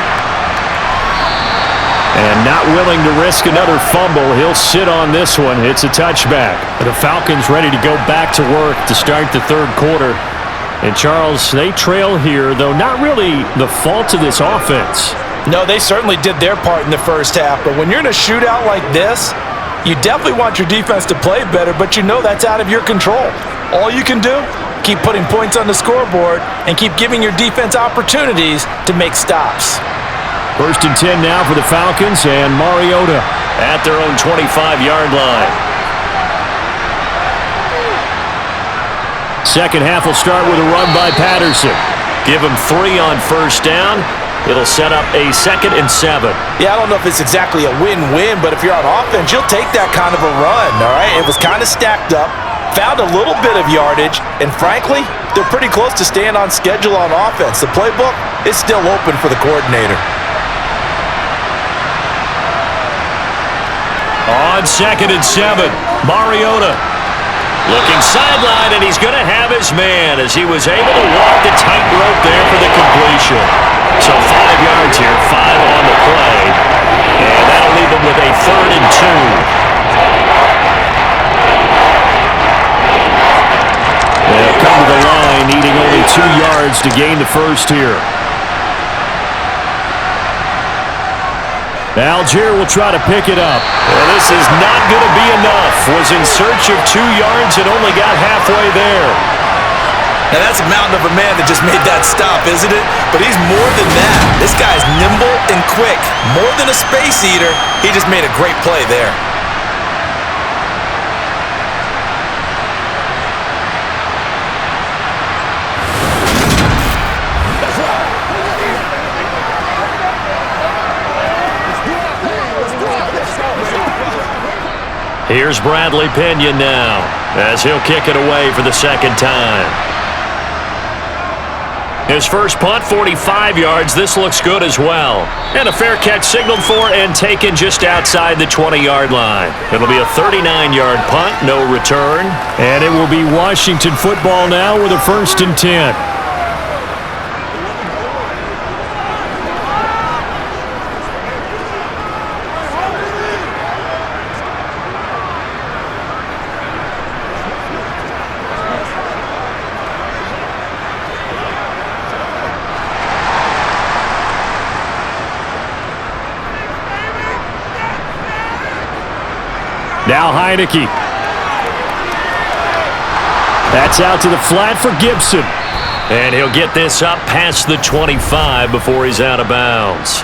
And not willing to risk another fumble, he'll sit on this one. It's a touchback. The Falcons ready to go back to work to start the third quarter. And Charles, they trail here, though not really the fault of this offense. No, they certainly did their part in the first half, but when you're in a shootout like this, you definitely want your defense to play better, but you know that's out of your control. All you can do, keep putting points on the scoreboard and keep giving your defense opportunities to make stops. 1st and 10 now for the Falcons, and Mariota at their own 25-yard line. Second half will start with a run by Patterson. Give him 3 on first down. It'll set up a 2nd and 7. Yeah, I don't know if it's exactly a win-win, but if you're on offense, you'll take that kind of a run, all right? It was kind of stacked up, found a little bit of yardage, and frankly, they're pretty close to staying on schedule on offense. The playbook is still open for the coordinator. On 2nd and 7, Mariota looking sideline, and he's going to have his man as he was able to walk the tightrope there for the completion. So 5 yards here, 5 on the play, and that'll leave him with a 3rd and 2. They'll come to the line, needing only 2 yards to gain the first here. Algier will try to pick it up. Well, this is not going to be enough. Was in search of 2 yards and only got halfway there. Now that's a mountain of a man that just made that stop, isn't it? But he's more than that. This guy's nimble and quick. More than a space eater, he just made a great play there. Here's Bradley Pinion now as he'll kick it away for the second time. His first punt, 45 yards. This looks good as well. And a fair catch signaled for and taken just outside the 20-yard line. It'll be a 39-yard punt, no return. And it will be Washington football now with a 1st and 10. Now Heineke. That's out to the flat for Gibson. And he'll get this up past the 25 before he's out of bounds.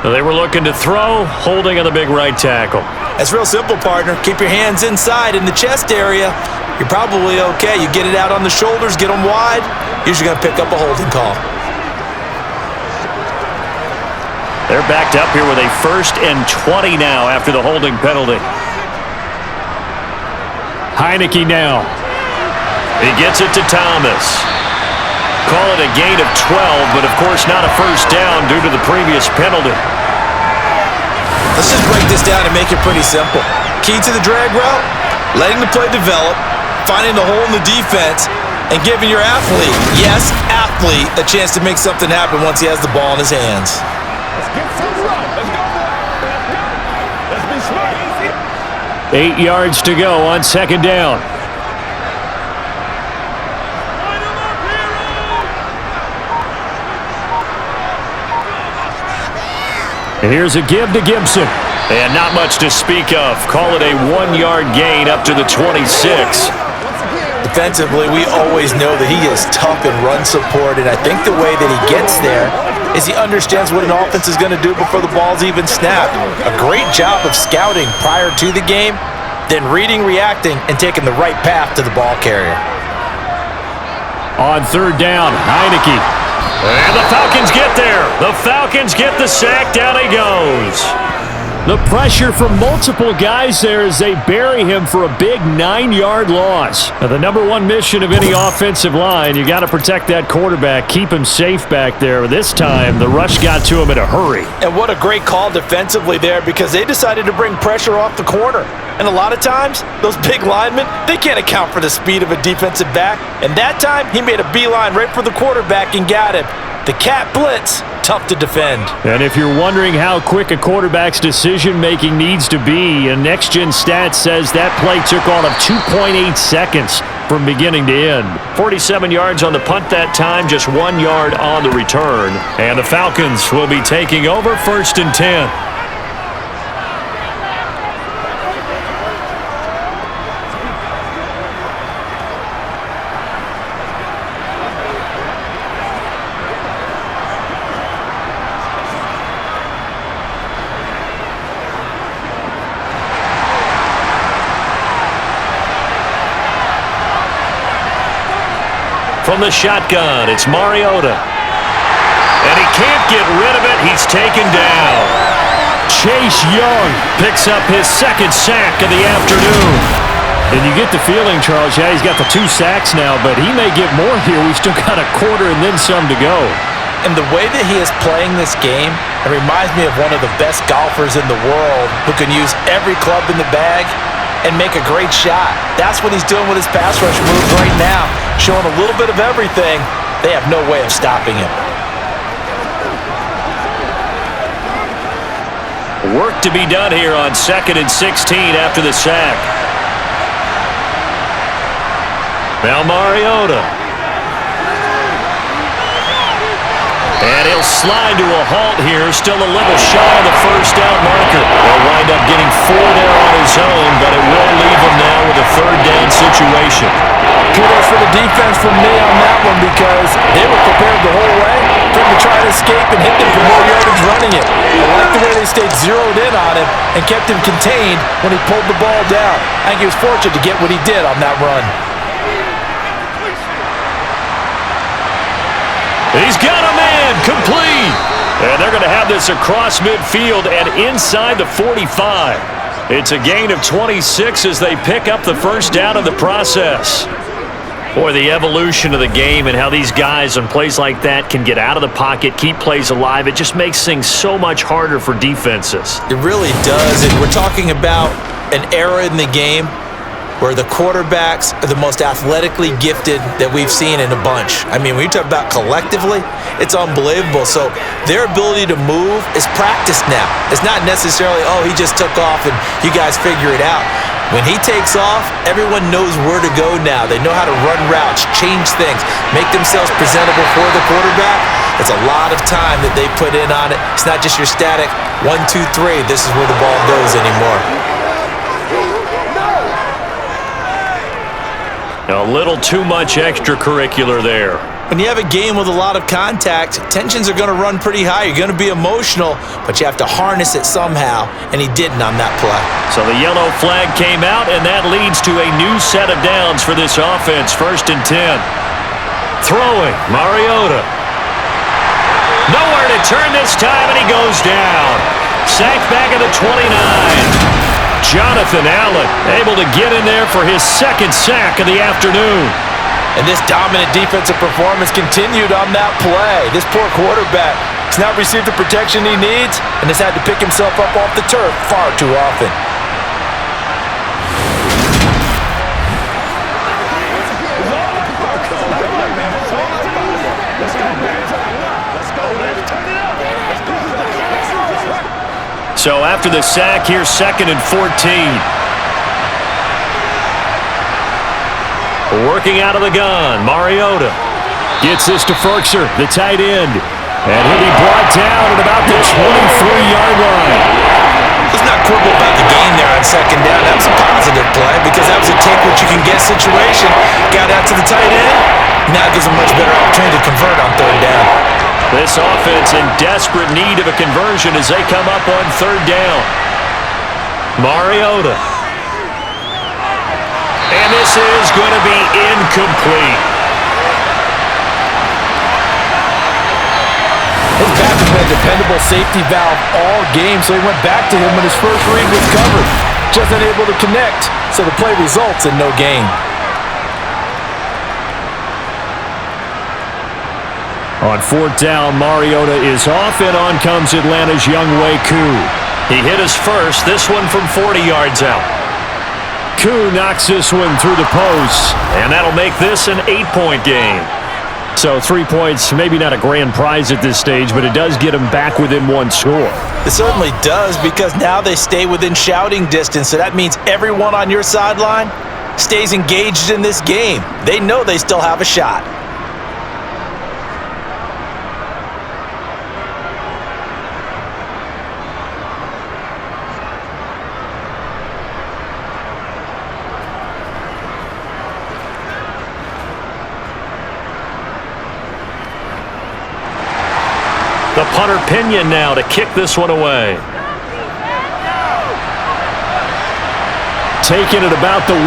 They were looking to throw, holding on the big right tackle. That's real simple, partner. Keep your hands inside in the chest area. You're probably okay. You get it out on the shoulders, get them wide. Usually going to pick up a holding call. They're backed up here with a 1st and 20 now after the holding penalty. Heineke now. He gets it to Thomas. Call it a gain of 12, but of course not a first down due to the previous penalty. Let's just break this down and make it pretty simple. Key to the drag route, letting the play develop, finding the hole in the defense, and giving your athlete, yes, athlete, a chance to make something happen once he has the ball in his hands. Let's get some run. Let's go. Let's be smart. 8 yards to go on 2nd down. And here's a give to Gibson. And not much to speak of. Call it a 1-yard gain up to the 26. Defensively, we always know that he is tough in run support, and I think the way that he gets there is he understands what an offense is going to do before the ball's even snapped. A great job of scouting prior to the game, then reading, reacting, and taking the right path to the ball carrier. On 3rd down, Heineke. And the Falcons get there. The Falcons get the sack. Down he goes. The pressure from multiple guys there as they bury him for a big 9-yard loss. Now, the number one mission of any offensive line, you got to protect that quarterback, keep him safe back there. This time, the rush got to him in a hurry. And what a great call defensively there, because they decided to bring pressure off the corner. And a lot of times, those big linemen, they can't account for the speed of a defensive back. And that time, he made a beeline right for the quarterback and got him. The cat blitz, tough to defend. And if you're wondering how quick a quarterback's decision-making needs to be, a next-gen stat says that play took all of 2.8 seconds from beginning to end. 47 yards on the punt that time, just 1 yard on the return. And the Falcons will be taking over 1st and 10. From the shotgun, it's Mariota. And he can't get rid of it. He's taken down. Chase Young Picks up his 2nd sack of the afternoon. And you get the feeling, Charles, yeah, he's got the 2 sacks now, but he may get more here. We've still got a quarter and then some to go. And the way that he is playing this game, it reminds me of one of the best golfers in the world who can use every club in the bag and make a great shot. That's what he's doing with his pass rush moves right now, showing a little bit of everything. They have no way of stopping him. Work to be done here on 2nd and 16 after the sack. Now Mariota. And he'll slide to a halt here, still a little shy of the first down marker. He'll wind up getting 4 there on his own, but it will leave him now with a 3rd down situation. Kudos for the defense from me on that one, because they were prepared the whole way for him to try to escape and hit them for more yardage running it. I like the way they stayed zeroed in on him and kept him contained when he pulled the ball down. I think he was fortunate to get what he did on that run. He's got a man, complete. And they're going to have this across midfield and inside the 45. It's a gain of 26 as they pick up the 1st down in the process. Boy, the evolution of the game and how these guys on plays like that can get out of the pocket, keep plays alive, it just makes things so much harder for defenses. It really does, and we're talking about an era in the game where the quarterbacks are the most athletically gifted that we've seen in a bunch. I mean, when you talk about collectively, it's unbelievable. So their ability to move is practiced now. It's not necessarily, oh, he just took off and you guys figure it out. When he takes off, everyone knows where to go now. They know how to run routes, change things, make themselves presentable for the quarterback. It's a lot of time that they put in on it. It's not just your static 1, 2, 3. This is where the ball goes anymore. A little too much extracurricular there. When you have a game with a lot of contact, tensions are going to run pretty high. You're going to be emotional, but you have to harness it somehow, and he didn't on that play. So the yellow flag came out, and that leads to a new set of downs for this offense. 1st and 10. Throwing, Mariota. Nowhere to turn this time, and he goes down. Sacked back at the 29. Jonathan Allen able to get in there for his 2nd sack of the afternoon. And this dominant defensive performance continued on that play. This poor quarterback has not received the protection he needs and has had to pick himself up off the turf far too often. So after the sack, here's 2nd and 14. Working out of the gun, Mariota. Gets this to Ferkser, the tight end. And he'll be brought down at about the 23-yard line. Let's not quibble about the gain there on 2nd down. That was a positive play because that was a take-what-you-can-get situation. Got out to the tight end. Now it gives him much better opportunity to convert on 3rd down. This offense in desperate need of a conversion as they come up on 3rd down. Mariota. And this is going to be incomplete. His back has been a dependable safety valve all game, so he went back to him when his first read was covered. Just unable to connect, so the play results in no gain. On 4th down, Mariota is off, and on comes Atlanta's Younghoe Koo. He hit his first, this one from 40 yards out. Koo knocks this one through the post. And that'll make this an 8-point game. So 3 points, maybe not a grand prize at this stage, but it does get them back within 1 score. It certainly does because now they stay within shouting distance, so that means everyone on your sideline stays engaged in this game. They know they still have a shot. The punter Pinion now to kick this one away. Taking it about the 1.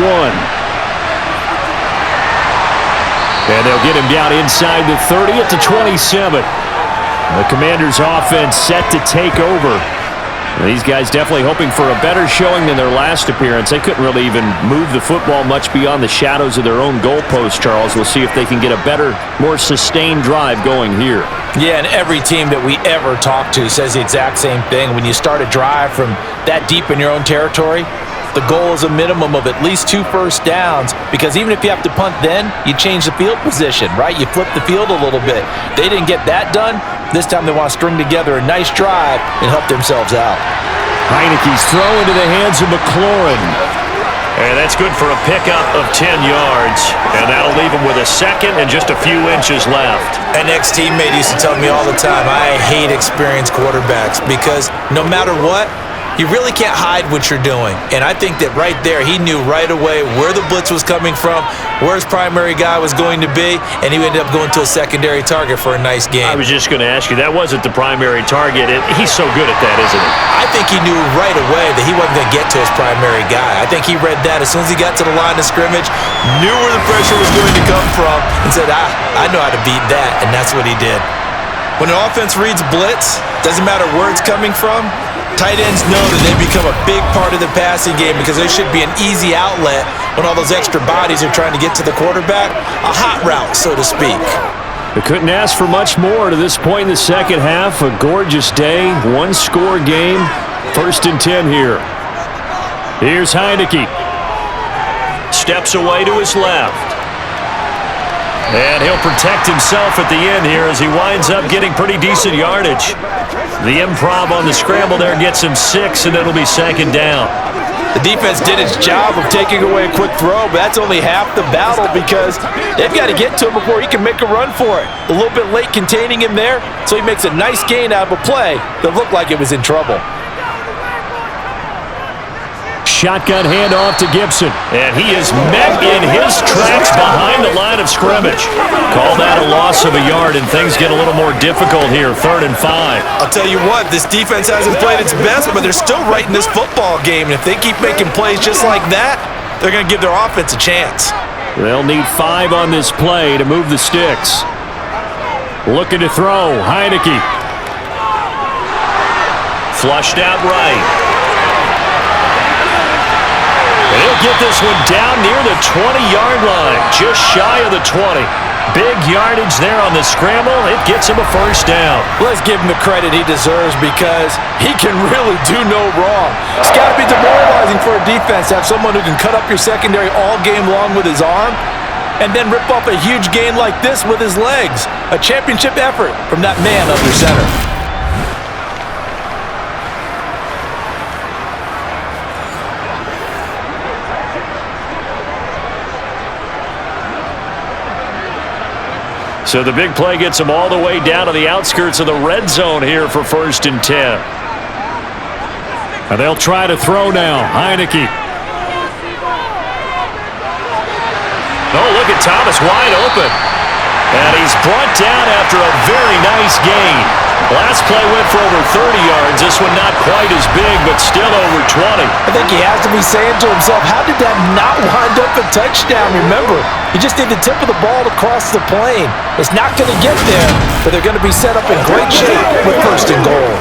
And they'll get him down inside the 30 at the 27. The Commanders' offense set to take over. These guys definitely hoping for a better showing than their last appearance. They couldn't really even move the football much beyond the shadows of their own goalpost, Charles. We'll see if they can get a better, more sustained drive going here. Yeah, and every team that we ever talk to says the exact same thing. When you start a drive from that deep in your own territory, the goal is a minimum of at least 2 first downs because even if you have to punt then, you change the field position, right? You flip the field a little bit. They didn't get that done. This time they want to string together a nice drive and help themselves out. Heineke's throw into the hands of McLaurin. And that's good for a pickup of 10 yards. And that'll leave him with a second and just a few inches left. An ex-teammate used to tell me all the time, I hate experienced quarterbacks because no matter what, you really can't hide what you're doing. And I think that right there, he knew right away where the blitz was coming from, where his primary guy was going to be, and he ended up going to a secondary target for a nice game. I was just going to ask you, that wasn't the primary target. He's so good at that, isn't he? I think he knew right away that he wasn't going to get to his primary guy. I think he read that as soon as he got to the line of scrimmage, knew where the pressure was going to come from, and said, I know how to beat that, and that's what he did. When an offense reads blitz, doesn't matter where it's coming from, tight ends know that they become a big part of the passing game because there should be an easy outlet when all those extra bodies are trying to get to the quarterback. A hot route, so to speak. They couldn't ask for much more to this point in the second half. A gorgeous day, 1-score game. 1st and 10 here. Here's Heineke. Steps away to his left. And he'll protect himself at the end here as he winds up getting pretty decent yardage. The improv on the scramble there gets him 6, and it'll be 2nd down. The defense did its job of taking away a quick throw, but that's only half the battle because they've got to get to him before he can make a run for it. A little bit late containing him there, so he makes a nice gain out of a play that looked like it was in trouble. Shotgun handoff to Gibson. And he is met in his tracks behind the line of scrimmage. Call that a loss of a yard, and things get a little more difficult here, 3rd and 5. I'll tell you what, this defense hasn't played its best, but they're still right in this football game. And if they keep making plays just like that, they're going to give their offense a chance. They'll need 5 on this play to move the sticks. Looking to throw, Heineke. Flushed out right. He'll get this one down near the 20-yard line, just shy of the 20. Big yardage there on the scramble. It gets him a first down. Let's give him the credit he deserves because he can really do no wrong. It's got to be demoralizing for a defense to have someone who can cut up your secondary all game long with his arm and then rip off a huge gain like this with his legs. A championship effort from that man under center. So the big play gets him all the way down to the outskirts of the red zone here for 1st and 10. And they'll try to throw now. Heineke. Oh, look at Thomas wide open. And he's brought down after a very nice gain. Last play went for over 30 yards. This one not quite as big, but still over 20. I think he has to be saying to himself, how did that not wind up a touchdown? Remember, you just need the tip of the ball to cross the plane. It's not going to get there, but they're going to be set up in great shape with 1st and goal.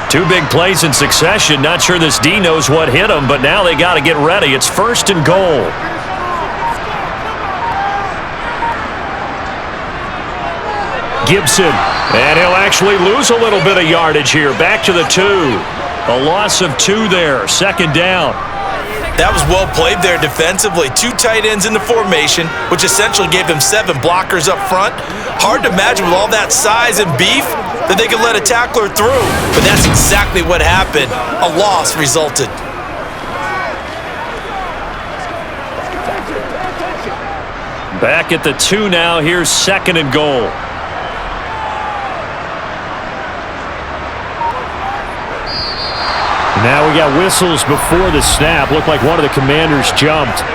2 big plays in succession. Not sure this D knows what hit him, but now they got to get ready. It's 1st and goal. Gibson. And he'll actually lose a little bit of yardage here. Back to the 2. A loss of 2 there. 2nd down. That was well played there defensively. 2 tight ends in the formation, which essentially gave them 7 blockers up front. Hard to imagine with all that size and beef that they could let a tackler through. But that's exactly what happened. A loss resulted. Back at the 2 now. Here's 2nd and goal. Now we got whistles before the snap. Looked like one of the Commanders jumped.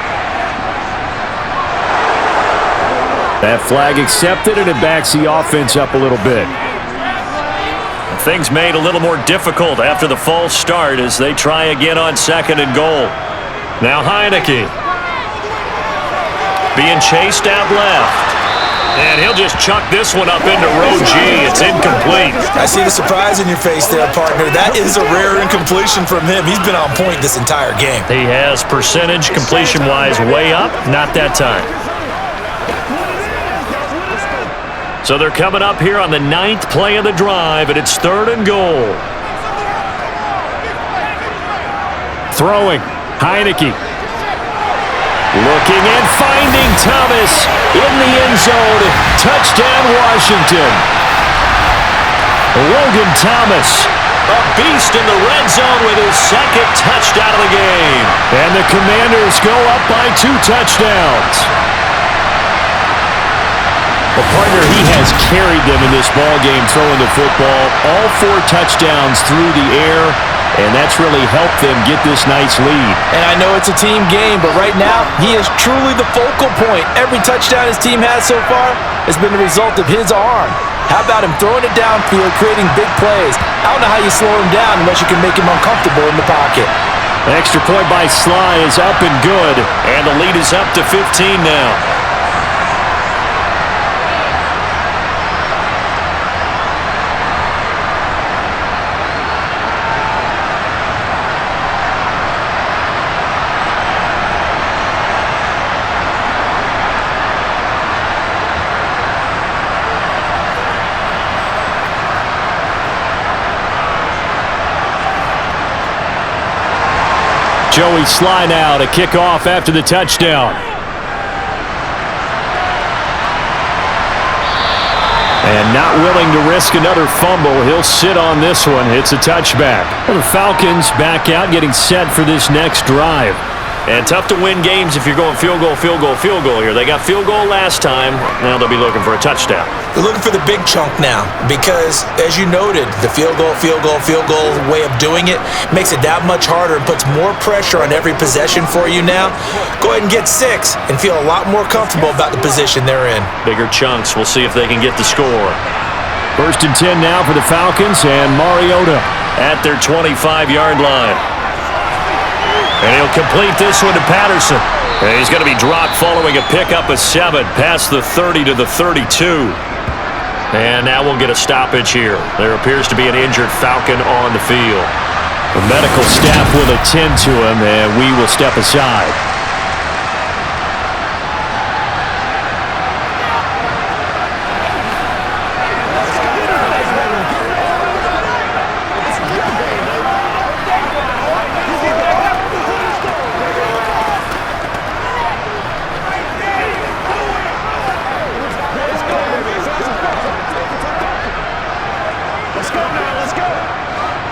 That flag accepted, and it backs the offense up a little bit. Things made a little more difficult after the false start as they try again on 2nd and goal. Now Heineke. Being chased out left. And he'll just chuck this one up into row G. It's incomplete. I see the surprise in your face there, partner. That is a rare incompletion from him. He's been on point this entire game. He has percentage completion-wise way up. Not that time. So they're coming up here on the 9th play of the drive, and it's 3rd and goal. Throwing. Heineke. Looking and finding Thomas in the end zone. Touchdown, Washington. Logan Thomas. A beast in the red zone with his 2nd touchdown of the game. And the Commanders go up by 2 touchdowns. Well, partner, he has carried them in this ballgame throwing the football. All 4 touchdowns through the air, and that's really helped them get this nice lead. And I know it's a team game, but right now, he is truly the focal point. Every touchdown his team has so far has been the result of his arm. How about him throwing it downfield, creating big plays? I don't know how you slow him down unless you can make him uncomfortable in the pocket. An extra point by Sly is up and good. And the lead is up to 15 now. Joey Sly now to kick off after the touchdown. And not willing to risk another fumble, he'll sit on this one. It's a touchback. Well, the Falcons back out, getting set for this next drive. And tough to win games if you're going field goal, field goal, field goal here. They got field goal last time. Now they'll be looking for a touchdown. They're looking for the big chunk now because, as you noted, the field goal way of doing it makes it that much harder and puts more pressure on every possession for you now. Go ahead and get 6 and feel a lot more comfortable about the position they're in. Bigger chunks. We'll see if they can get the score. 1st and 10 now for the Falcons, and Mariota at their 25-yard line. And he'll complete this one to Patterson. And he's going to be dropped following a pickup of 7 past the 30 to the 32. And now we'll get a stoppage here. There appears to be an injured Falcon on the field. The medical staff will attend to him, and we will step aside.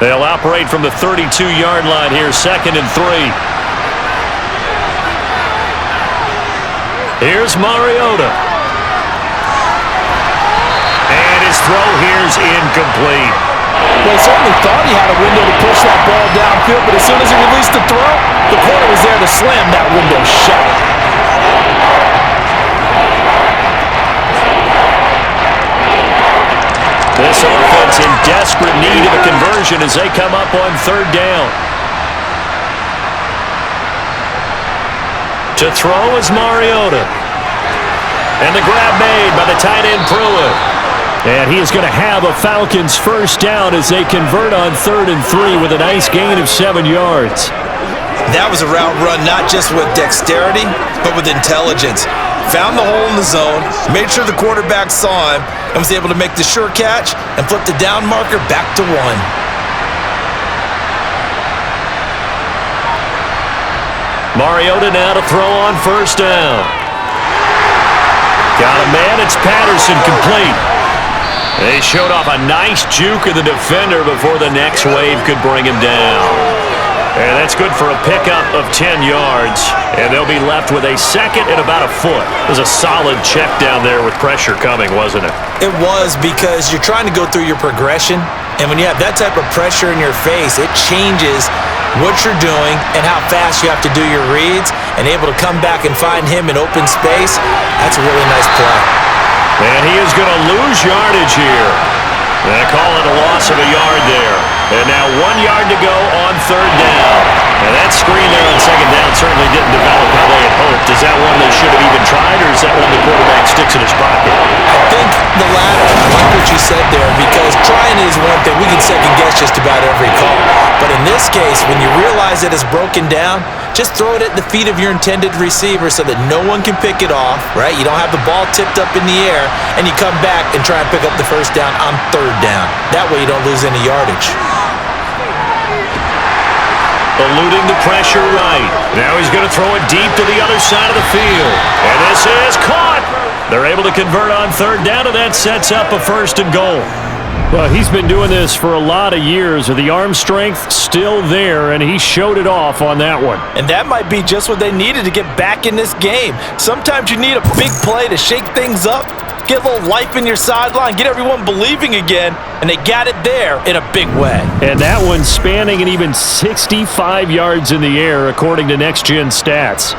They'll operate from the 32-yard line here, 2nd and 3. Here's Mariota. And his throw here's incomplete. Well, he certainly thought he had a window to push that ball downfield, but as soon as he released the throw, the corner was there to slam that window shut. This offense in desperate need of a conversion as they come up on 3rd down. To throw is Mariota. And the grab made by the tight end Pruitt. And he is going to have a Falcons 1st down as they convert on 3rd and 3 with a nice gain of 7 yards. That was a route run not just with dexterity, but with intelligence. Found the hole in the zone, made sure the quarterback saw him, and was able to make the sure catch and flip the down marker back to 1. Mariota now to throw on 1st down. Got a man, it's Patterson, complete. They showed off a nice juke of the defender before the next wave could bring him down. And that's good for a pickup of 10 yards. And they'll be left with a 2nd and about a foot. It was a solid check down there with pressure coming, wasn't it? It was, because you're trying to go through your progression. And when you have that type of pressure in your face, it changes what you're doing and how fast you have to do your reads. And able to come back and find him in open space, that's a really nice play. And he is going to lose yardage here. They call it a loss of a yard there. And now 1 yard to go on 3rd down. And that screen there on 2nd down certainly didn't develop how they had hoped. Is that one they should have even tried, or is that one the quarterback sticks in his pocket? I think the latter. I like what you said there, because trying is one thing. We can second guess just about every call. But in this case, when you realize it is broken down, just throw it at the feet of your intended receiver so that no one can pick it off, right? You don't have the ball tipped up in the air, and you come back and try and pick up the 1st down on 3rd down. That way you don't lose any yardage. Eluding the pressure right. Now he's going to throw it deep to the other side of the field. And this is caught. They're able to convert on 3rd down, and that sets up a 1st and goal. Well, he's been doing this for a lot of years. The arm strength still there, and he showed it off on that one. And that might be just what they needed to get back in this game. Sometimes you need a big play to shake things up, get a little life in your sideline, get everyone believing again, and they got it there in a big way. And that one spanning an even 65 yards in the air, according to Next Gen Stats.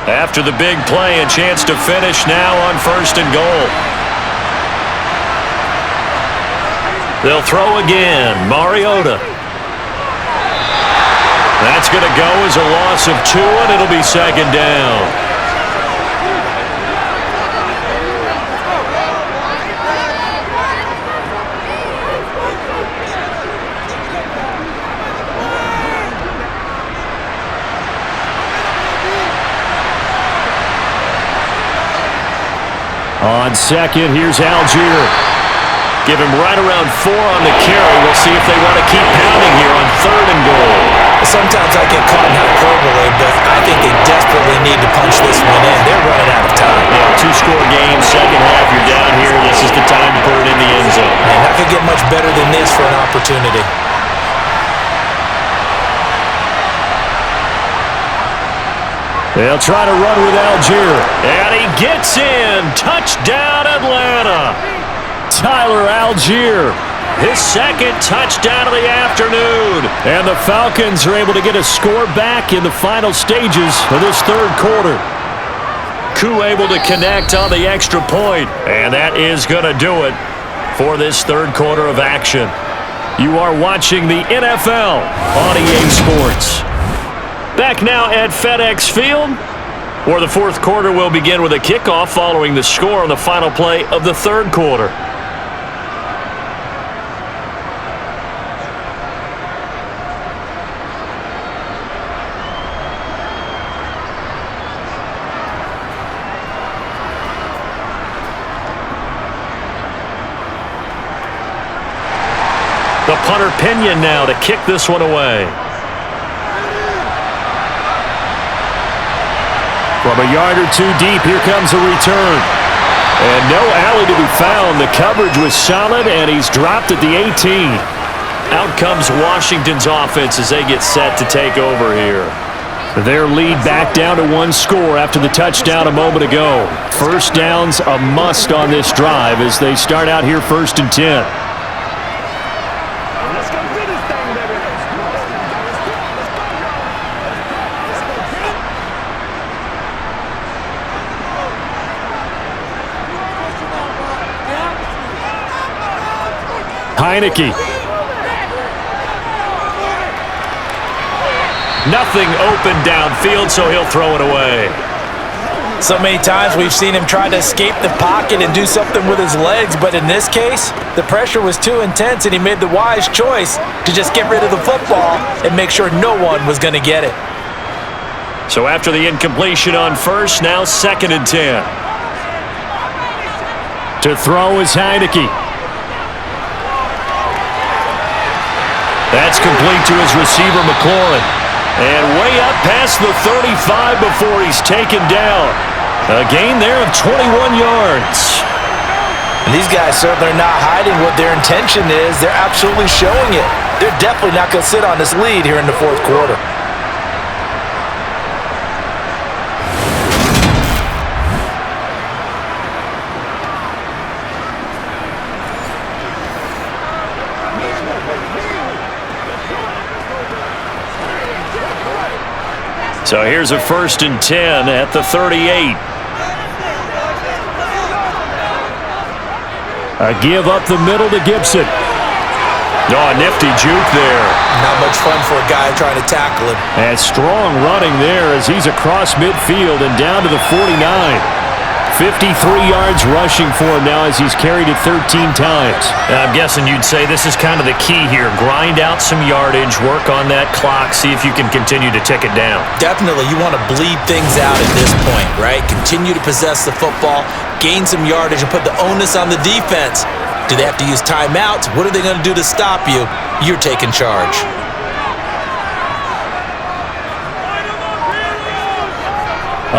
After the big play, a chance to finish now on 1st and goal. They'll throw again. Mariota. That's going to go as a loss of 2, and it'll be 2nd down. On 2nd, here's Algier. Give him right around 4 on the carry. We'll see if they want to keep pounding here on 3rd and goal. Sometimes I get caught in hyperbole, but I think they desperately need to punch this one in. They're running out of time. Yeah, 2 scores They'll try to run with Algier. And he gets in. Touchdown, Atlanta. Tyler Algier. His second touchdown of the afternoon. And the Falcons are able to get a score back in the final stages of this third quarter. Koo able to connect on the extra point. And that is going to do it for this third quarter of action. You are watching the NFL on EA Sports. Back now at FedEx Field, where the fourth quarter will begin with a kickoff following the score on the final play of the third quarter. The punter Pinion now to kick this one away. From a yard or two deep, here comes a return. And no alley to be found. The coverage was solid, and he's dropped at the 18. Out comes Washington's offense as they get set to take over here. Their lead back down to one score after the touchdown a moment ago. First down's a must on this drive as they start out here 1st and 10. Heineke. Nothing open downfield, so he'll throw it away. So many times we've seen him try to escape the pocket and do something with his legs, but in this case, the pressure was too intense and he made the wise choice to just get rid of the football and make sure no one was going to get it. So after the incompletion on first, now 2nd and 10. To throw is Heineke. That's complete to his receiver, McLaurin. And way up past the 35 before he's taken down. A gain there of 21 yards. And these guys certainly are not hiding what their intention is. They're absolutely showing it. They're definitely not going to sit on this lead here in the fourth quarter. So here's a 1st and 10 at the 38. A give up the middle to Gibson. Oh, a nifty juke there. Not much fun for a guy trying to tackle him. And strong running there as he's across midfield and down to the 49. 53 yards rushing for him now as he's carried it 13 times. I'm guessing you'd say this is kind of the key here. Grind out some yardage, work on that clock, see if you can continue to tick it down. Definitely, you want to bleed things out at this point, right? Continue to possess the football, gain some yardage, and put the onus on the defense. Do they have to use timeouts? What are they going to do to stop you? You're taking charge.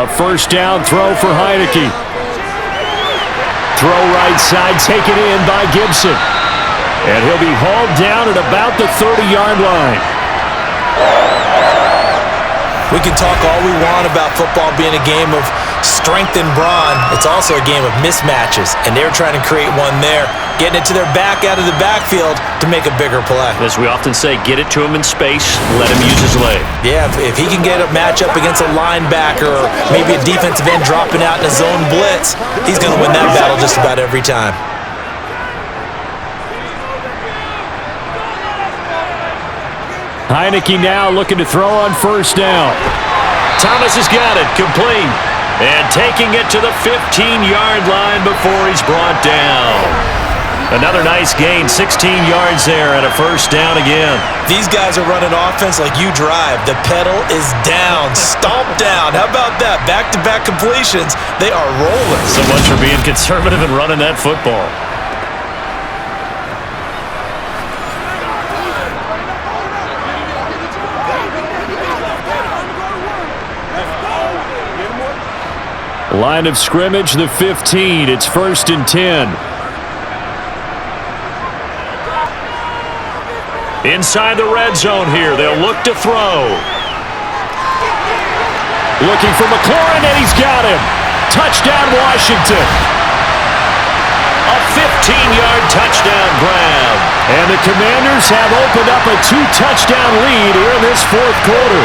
A first down throw for Heineke. Throw right side taken in by Gibson. And he'll be hauled down at about the 30-yard line. We can talk all we want about football being a game of strength and brawn. It's also a game of mismatches, and they're trying to create one there, getting it to their back out of the backfield to make a bigger play. As we often say, get it to him in space, let him use his leg. Yeah, if he can get a matchup against a linebacker or maybe a defensive end dropping out in a zone blitz, he's going to win that battle just about every time. Heineke now looking to throw on first down. Thomas has got it, complete. And taking it to the 15-yard line before he's brought down. Another nice gain, 16 yards there and a first down again. These guys are running offense like you drive. The pedal is down, stomp down. How about that? Back-to-back completions. They are rolling. So much for being conservative and running that football. Line of scrimmage, the 15. It's 1st and 10. Inside the red zone here, they'll look to throw. Looking for McLaurin, and he's got him. Touchdown, Washington. A 15-yard touchdown grab. And the Commanders have opened up a 2-touchdown lead here in this fourth quarter.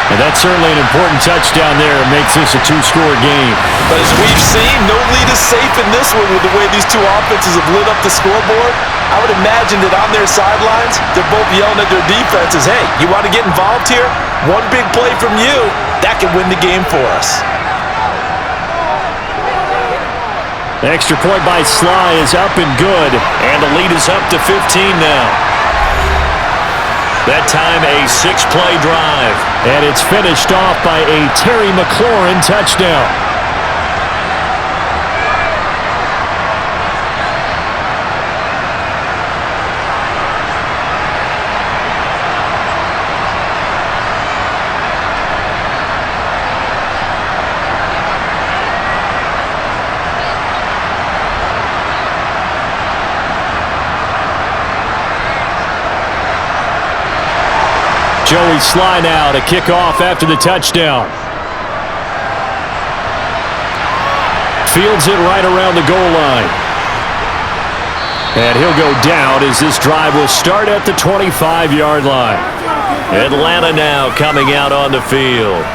And that's certainly an important touchdown there. It makes this a 2-score game. But as we've seen, no lead is safe in this one with the way these two offenses have lit up the scoreboard. I would imagine that on their sidelines, they're both yelling at their defenses, hey, you want to get involved here? One big play from you, that can win the game for us. The extra point by Sly is up and good. And the lead is up to 15 now. That time a 6-play drive. And it's finished off by a Terry McLaurin touchdown. Joey Sly now to kick off after the touchdown. Fields it right around the goal line. And he'll go down as this drive will start at the 25-yard line. Atlanta now coming out on the field.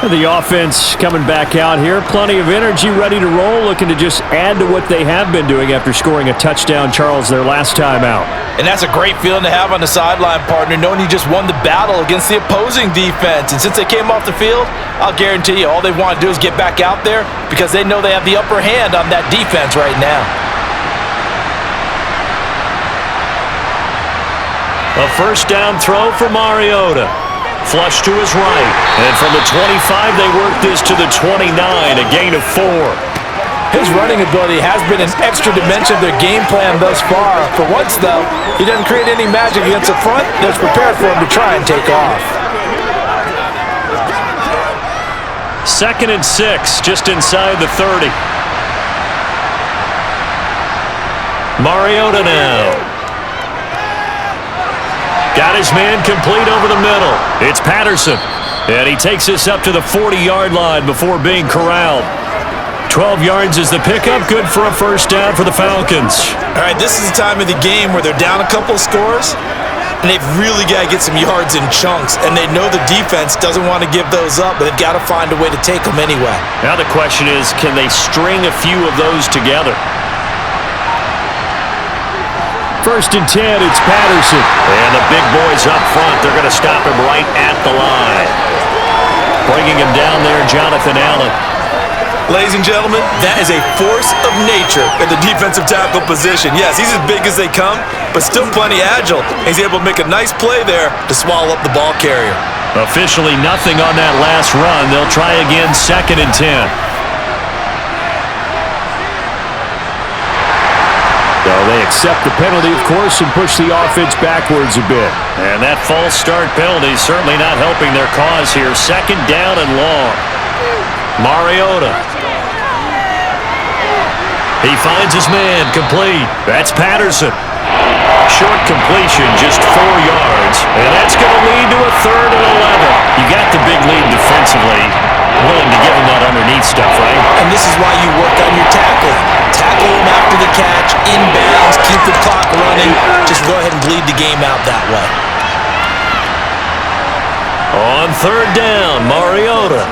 The offense coming back out here. Plenty of energy, ready to roll, looking to just add to what they have been doing after scoring a touchdown, Charles, their last time out. And that's a great feeling to have on the sideline, partner, knowing you just won the battle against the opposing defense. And since they came off the field, I'll guarantee you all they want to do is get back out there because they know they have the upper hand on that defense right now. A first down throw for Mariota. Flush to his right. And from the 25, they work this to the 29, a gain of 4. His running ability has been an extra dimension of their game plan thus far. For once, though, he doesn't create any magic against the front that's prepared for him to try and take off. 2nd and 6, just inside the 30. Mariota now. Got his man complete over the middle. It's Patterson. And he takes this up to the 40-yard line before being corralled. 12 yards is the pickup. Good for a first down for the Falcons. All right, this is the time of the game where they're down a couple of scores, and they've really got to get some yards in chunks, and they know the defense doesn't want to give those up, but they've got to find a way to take them anyway. Now the question is, can they string a few of those together? 1st and 10, it's Patterson. And the big boys up front, they're going to stop him right at the line. Bringing him down there, Jonathan Allen. Ladies and gentlemen, that is a force of nature at the defensive tackle position. Yes, he's as big as they come, but still plenty agile. He's able to make a nice play there to swallow up the ball carrier. Officially nothing on that last run. They'll try again, 2nd and 10. So they accept the penalty, of course, and push the offense backwards a bit. And that false start penalty is certainly not helping their cause here. 2nd down and long. Mariota. He finds his man, complete. That's Patterson. Short completion, just 4 yards. And that's going to lead to a 3rd and 11. You got the big lead defensively. Willing to give him that underneath stuff, right? And this is why you work on your tackling. Tackle him after the catch, inbounds, keep the clock running. Just go ahead and bleed the game out that way. On 3rd down, Mariota.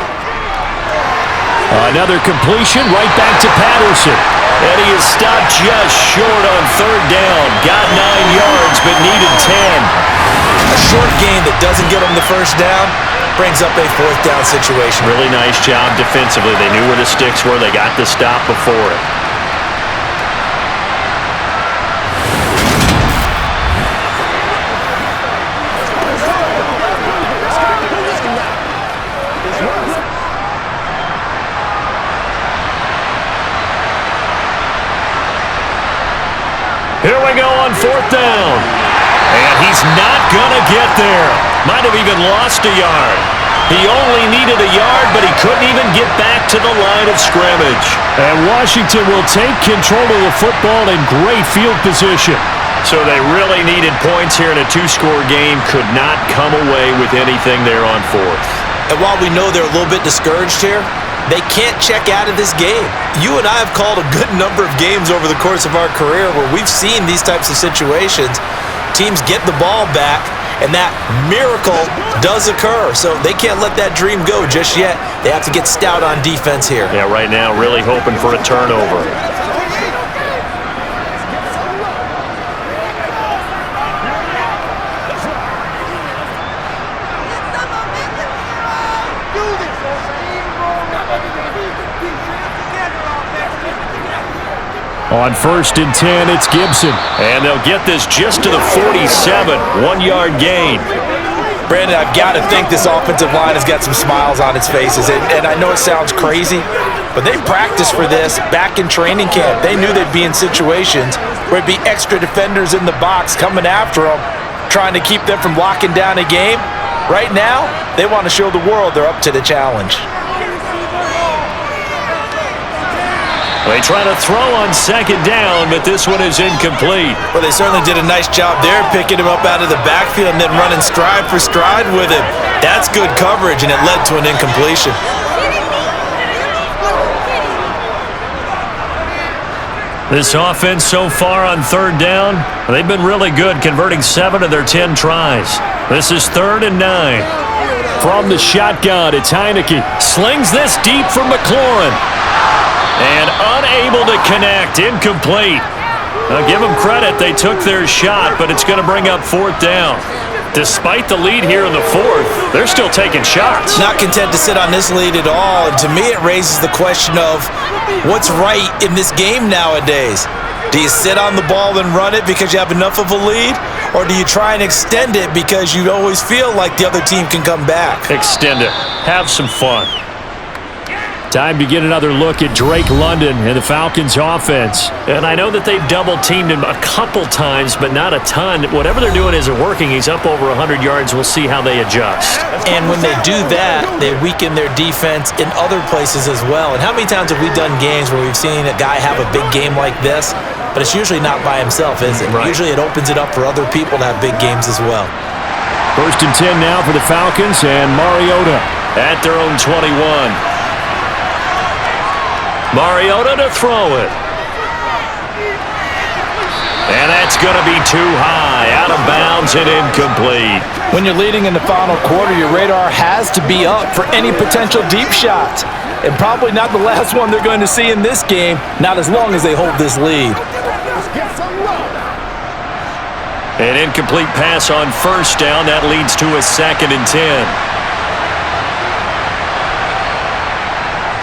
Another completion right back to Patterson. And he is stopped just short on 3rd down. Got 9 yards, but needed 10. A short gain that doesn't get him the first down brings up a 4th down situation. Really nice job defensively. They knew where the sticks were. They got the stop before it. Here we go on 4th down. And he's not going to get there. Might have even lost a yard. He only needed a yard, but he couldn't even get back to the line of scrimmage. And Washington will take control of the football in great field position. So they really needed points here in a 2-score game. Could not come away with anything there on 4th. And while we know they're a little bit discouraged here, they can't check out of this game. You and I have called a good number of games over the course of our career where we've seen these types of situations. Teams get the ball back, and that miracle does occur. So they can't let that dream go just yet. They have to get stout on defense here. Yeah, right now really hoping for a turnover. On 1st and 10, it's Gibson. And they'll get this just to the 47, 1-yard gain. Brandon, I've got to think this offensive line has got some smiles on its faces. And I know it sounds crazy, but they practiced for this back in training camp. They knew they'd be in situations where it'd be extra defenders in the box coming after them, trying to keep them from locking down a game. Right now, they want to show the world they're up to the challenge. They try to throw on 2nd down, but this one is incomplete. Well, they certainly did a nice job there, picking him up out of the backfield and then running stride for stride with him. That's good coverage, and it led to an incompletion. This offense so far on 3rd down, they've been really good, converting 7 of their 10 tries. This is 3rd and 9. From the shotgun, it's Heineke. Slings this deep for McLaurin. And unable to connect, incomplete. Now give them credit, they took their shot, but it's going to bring up 4th down. Despite the lead here in the 4th, they're still taking shots. Not content to sit on this lead at all, and to me it raises the question of what's right in this game nowadays. Do you sit on the ball and run it because you have enough of a lead, or do you try and extend it because you always feel like the other team can come back? Extend it. Have some fun. Time to get another look at Drake London and the Falcons offense. And I know that they've double-teamed him a couple times, but not a ton. Whatever they're doing isn't working. He's up over 100 yards. We'll see how they adjust. And when they do that, they weaken their defense in other places as well. And how many times have we done games where we've seen a guy have a big game like this, but it's usually not by himself, is it? Right. Usually it opens it up for other people to have big games as well. 1st and 10 now for the Falcons, and Mariota At their own 21. Mariota to throw it. And that's going to be too high. Out of bounds and incomplete. When you're leading in the final quarter, your radar has to be up for any potential deep shots. And probably not the last one they're going to see in this game, not as long as they hold this lead. An incomplete pass on 1st down. That leads to a 2nd and 10.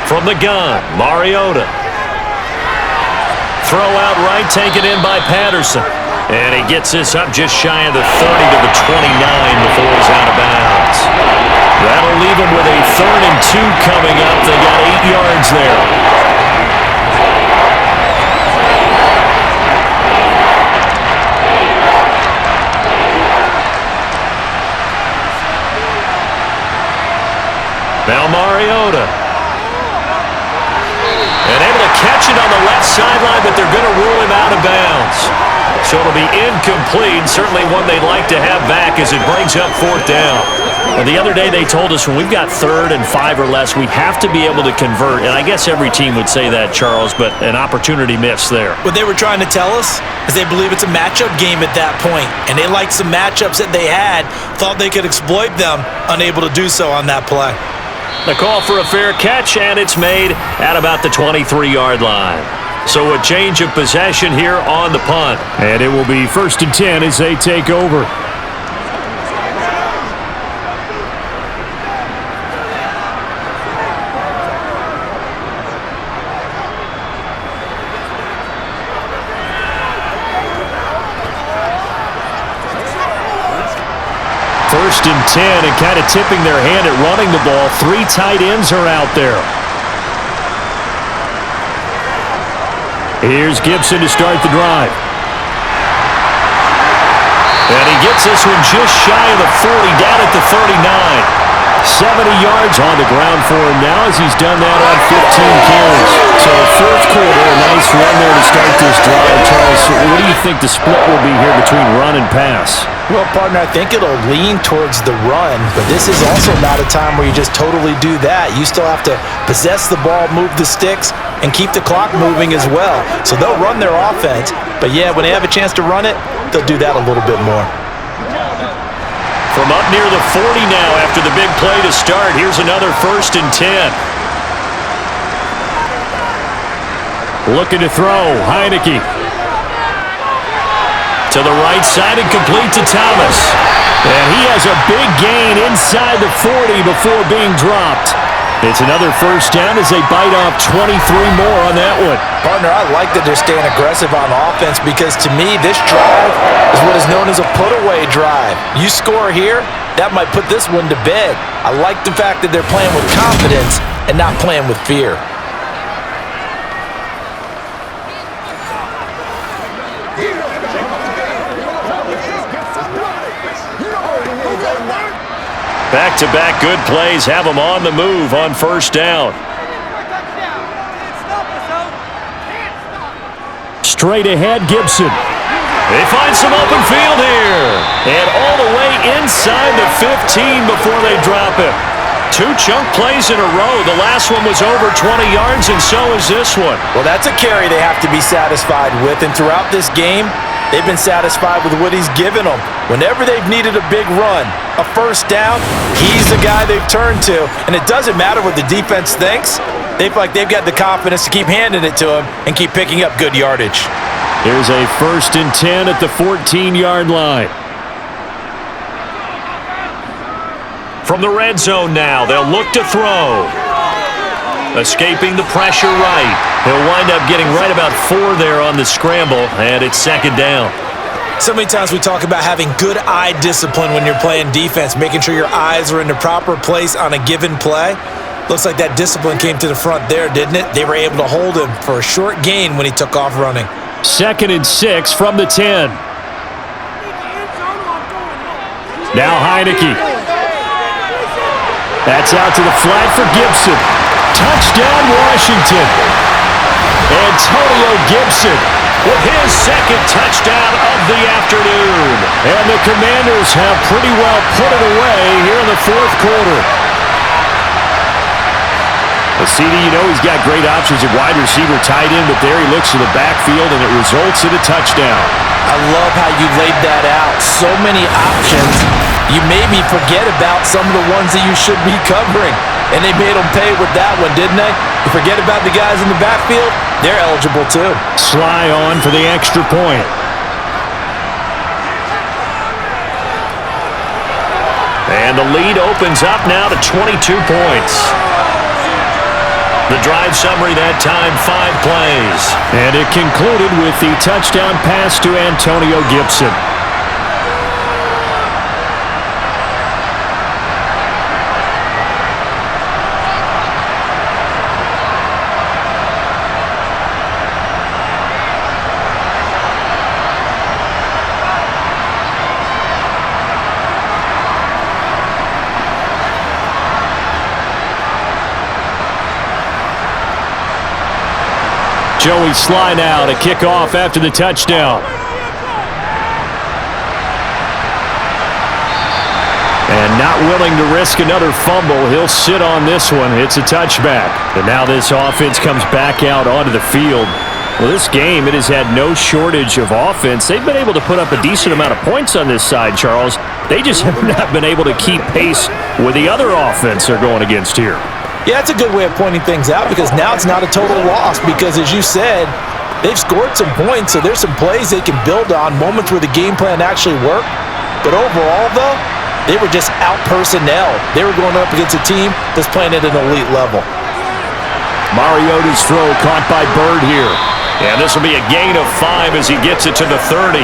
From the gun, Mariota. Throw out right, taken in by Patterson. And he gets this up just shy of the 30 to the 29 before he's out of bounds. That'll leave him with a 3rd and 2 coming up. They got 8 yards there. Now Mariota. And able to catch it on the left sideline, but they're going to rule him out of bounds. So it'll be incomplete, certainly one they'd like to have back as it brings up 4th down. Well, the other day they told us when we've got 3rd and 5 or less, we have to be able to convert. And I guess every team would say that, Charles, but an opportunity missed there. What they were trying to tell us is they believe it's a matchup game at that point, and they liked some matchups that they had, thought they could exploit them, unable to do so on that play. The call for a fair catch, and it's made at about the 23-yard line. So a change of possession here on the punt. And it will be 1st and 10 as they take over. First and 10, and kind of tipping their hand at running the ball. 3 tight ends are out there. Here's Gibson to start the drive. And he gets this one just shy of the 40, down at the 39. 70 yards on the ground for him now as he's done that on 15 carries. So fourth quarter, a nice run there to start this drive. Charles, what do you think the split will be here between run and pass? Well, partner, I think it'll lean towards the run, but this is also not a time where you just totally do that. You still have to possess the ball, move the sticks, and keep the clock moving as well. So they'll run their offense, but yeah, when they have a chance to run it, they'll do that a little bit more. From up near the 40 now after the big play to start, here's another 1st and 10. Looking to throw, Heineke. To the right side and complete to Thomas. And he has a big gain inside the 40 before being dropped. It's another 1st down as they bite off 23 more on that one. Partner, I like that they're staying aggressive on offense because to me, this drive is what is known as a put-away drive. You score here, that might put this one to bed. I like the fact that they're playing with confidence and not playing with fear. Back-to-back good plays have them on the move on 1st down. Straight ahead, Gibson. They find some open field here. And all the way inside the 15 before they drop it. 2 chunk plays in a row. The last one was over 20 yards, and so is this one. Well, that's a carry they have to be satisfied with, and throughout this game, they've been satisfied with what he's given them. Whenever they've needed a big run, a 1st down, he's the guy they've turned to. And it doesn't matter what the defense thinks. They feel like they've got the confidence to keep handing it to him and keep picking up good yardage. Here's a 1st and 10 at the 14-yard line. From the red zone now, they'll look to throw. Escaping the pressure right. He'll wind up getting right about 4 there on the scramble, and it's 2nd down. So many times we talk about having good eye discipline when you're playing defense, making sure your eyes are in the proper place on a given play. Looks like that discipline came to the front there, didn't it? They were able to hold him for a short gain when he took off running. 2nd and 6 from the 10. Now Heineke. That's out to the flat for Gibson. Touchdown, Washington. Antonio Gibson with his 2nd touchdown of the afternoon. And the Commanders have pretty well put it away here in the 4th quarter. CD, you know he's got great options at wide receiver, tight end, but there he looks to the backfield, and it results in a touchdown. I love how you laid that out. So many options. You made me forget about some of the ones that you should be covering. And they made them pay with that one, didn't they? You forget about the guys in the backfield, they're eligible too. Sly on for the extra point. And the lead opens up now to 22 points. The drive summary that time, 5 plays. And it concluded with the touchdown pass to Antonio Gibson. Joey Sly now to kick off after the touchdown. And not willing to risk another fumble, he'll sit on this one. It's a touchback. And now this offense comes back out onto the field. Well, this game, it has had no shortage of offense. They've been able to put up a decent amount of points on this side, Charles. They just have not been able to keep pace with the other offense they're going against here. Yeah, it's a good way of pointing things out because now it's not a total loss because, as you said, they've scored some points, so there's some plays they can build on, moments where the game plan actually worked. But overall, though, they were just out-personnel. They were going up against a team that's playing at an elite level. Mariota's throw caught by Bird here. And this will be a gain of 5 as he gets it to the 30.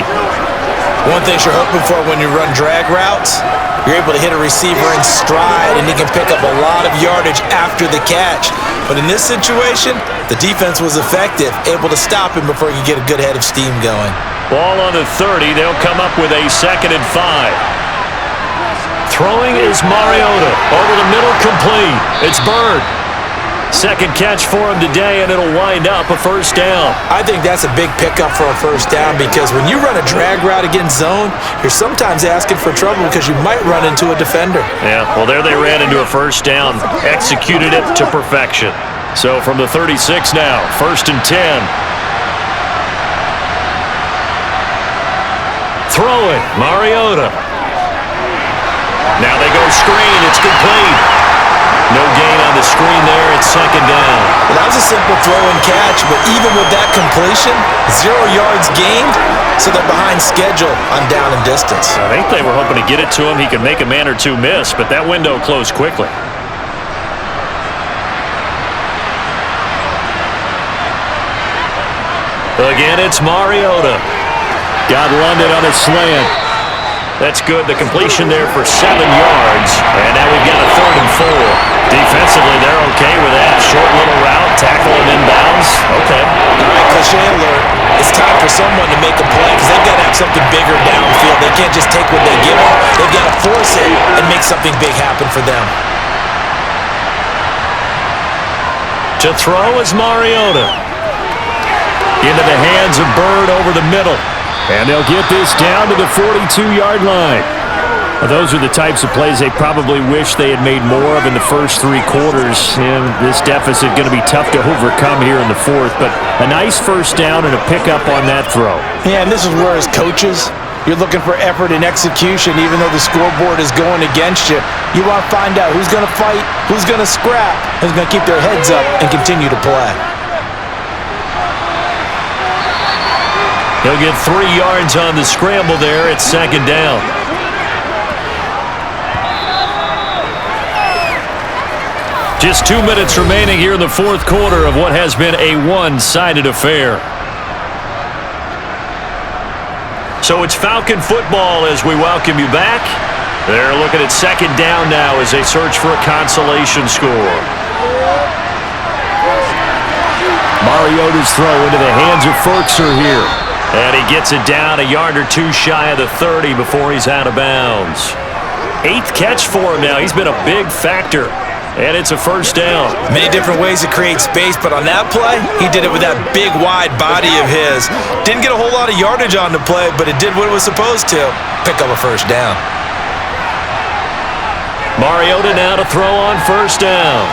One thing you're hoping for when you run drag routes, you're able to hit a receiver in stride, and he can pick up a lot of yardage after the catch. But in this situation, the defense was effective, able to stop him before he could get a good head of steam going. Ball on the 30. They'll come up with a 2nd and 5. Throwing is is Mariota. Over the middle, complete. It's Bird. Second catch for him today, and it'll wind up a first down. I think that's a big pickup for a first down because when you run a drag route against zone, you're sometimes asking for trouble because you might run into a defender. Yeah, well, there they ran into a first down. Executed it to perfection. So from the 36 now, 1st and 10. Throw it, Mariota. Now they go screen. It's complete. No gain on the screen there. It's second down. Well, that was a simple throw and catch, but even with that completion, 0 yards gained, so they're behind schedule on down and distance. I think they were hoping to get it to him. He could make a man or two miss, but that window closed quickly. Again, it's Mariota. Got London on a slant. That's good. The completion there for 7 yards. And now we've got a 3rd and 4. Defensively, they're okay with that. Short little route, tackle and inbounds. Okay. All right, cliche alert. It's time for someone to make a play because they've got to have something bigger downfield. They can't just take what they give them. They've got to force it and make something big happen for them. To throw is Mariota. Into the hands of Bird over the middle. And they'll get this down to the 42-yard line. Now, those are the types of plays they probably wish they had made more of in the first 3 quarters. And this deficit going to be tough to overcome here in the 4th. But a nice first down and a pickup on that throw. Yeah, and this is where as coaches, you're looking for effort and execution. Even though the scoreboard is going against you, you want to find out who's going to fight, who's going to scrap, who's going to keep their heads up and continue to play. He'll get 3 yards on the scramble there. It's second down. Just 2 minutes remaining here in the 4th quarter of what has been a one-sided affair. So it's Falcon football as we welcome you back. They're looking at second down now as they search for a consolation score. Mariota's throw into the hands of Ferkser here. And he gets it down a yard or 2 shy of the 30 before he's out of bounds. 8th catch for him now. He's been a big factor. And it's a first down. Many different ways to create space, but on that play, he did it with that big, wide body of his. Didn't get a whole lot of yardage on the play, but it did what it was supposed to. Pick up a first down. Mariota now to throw on first down.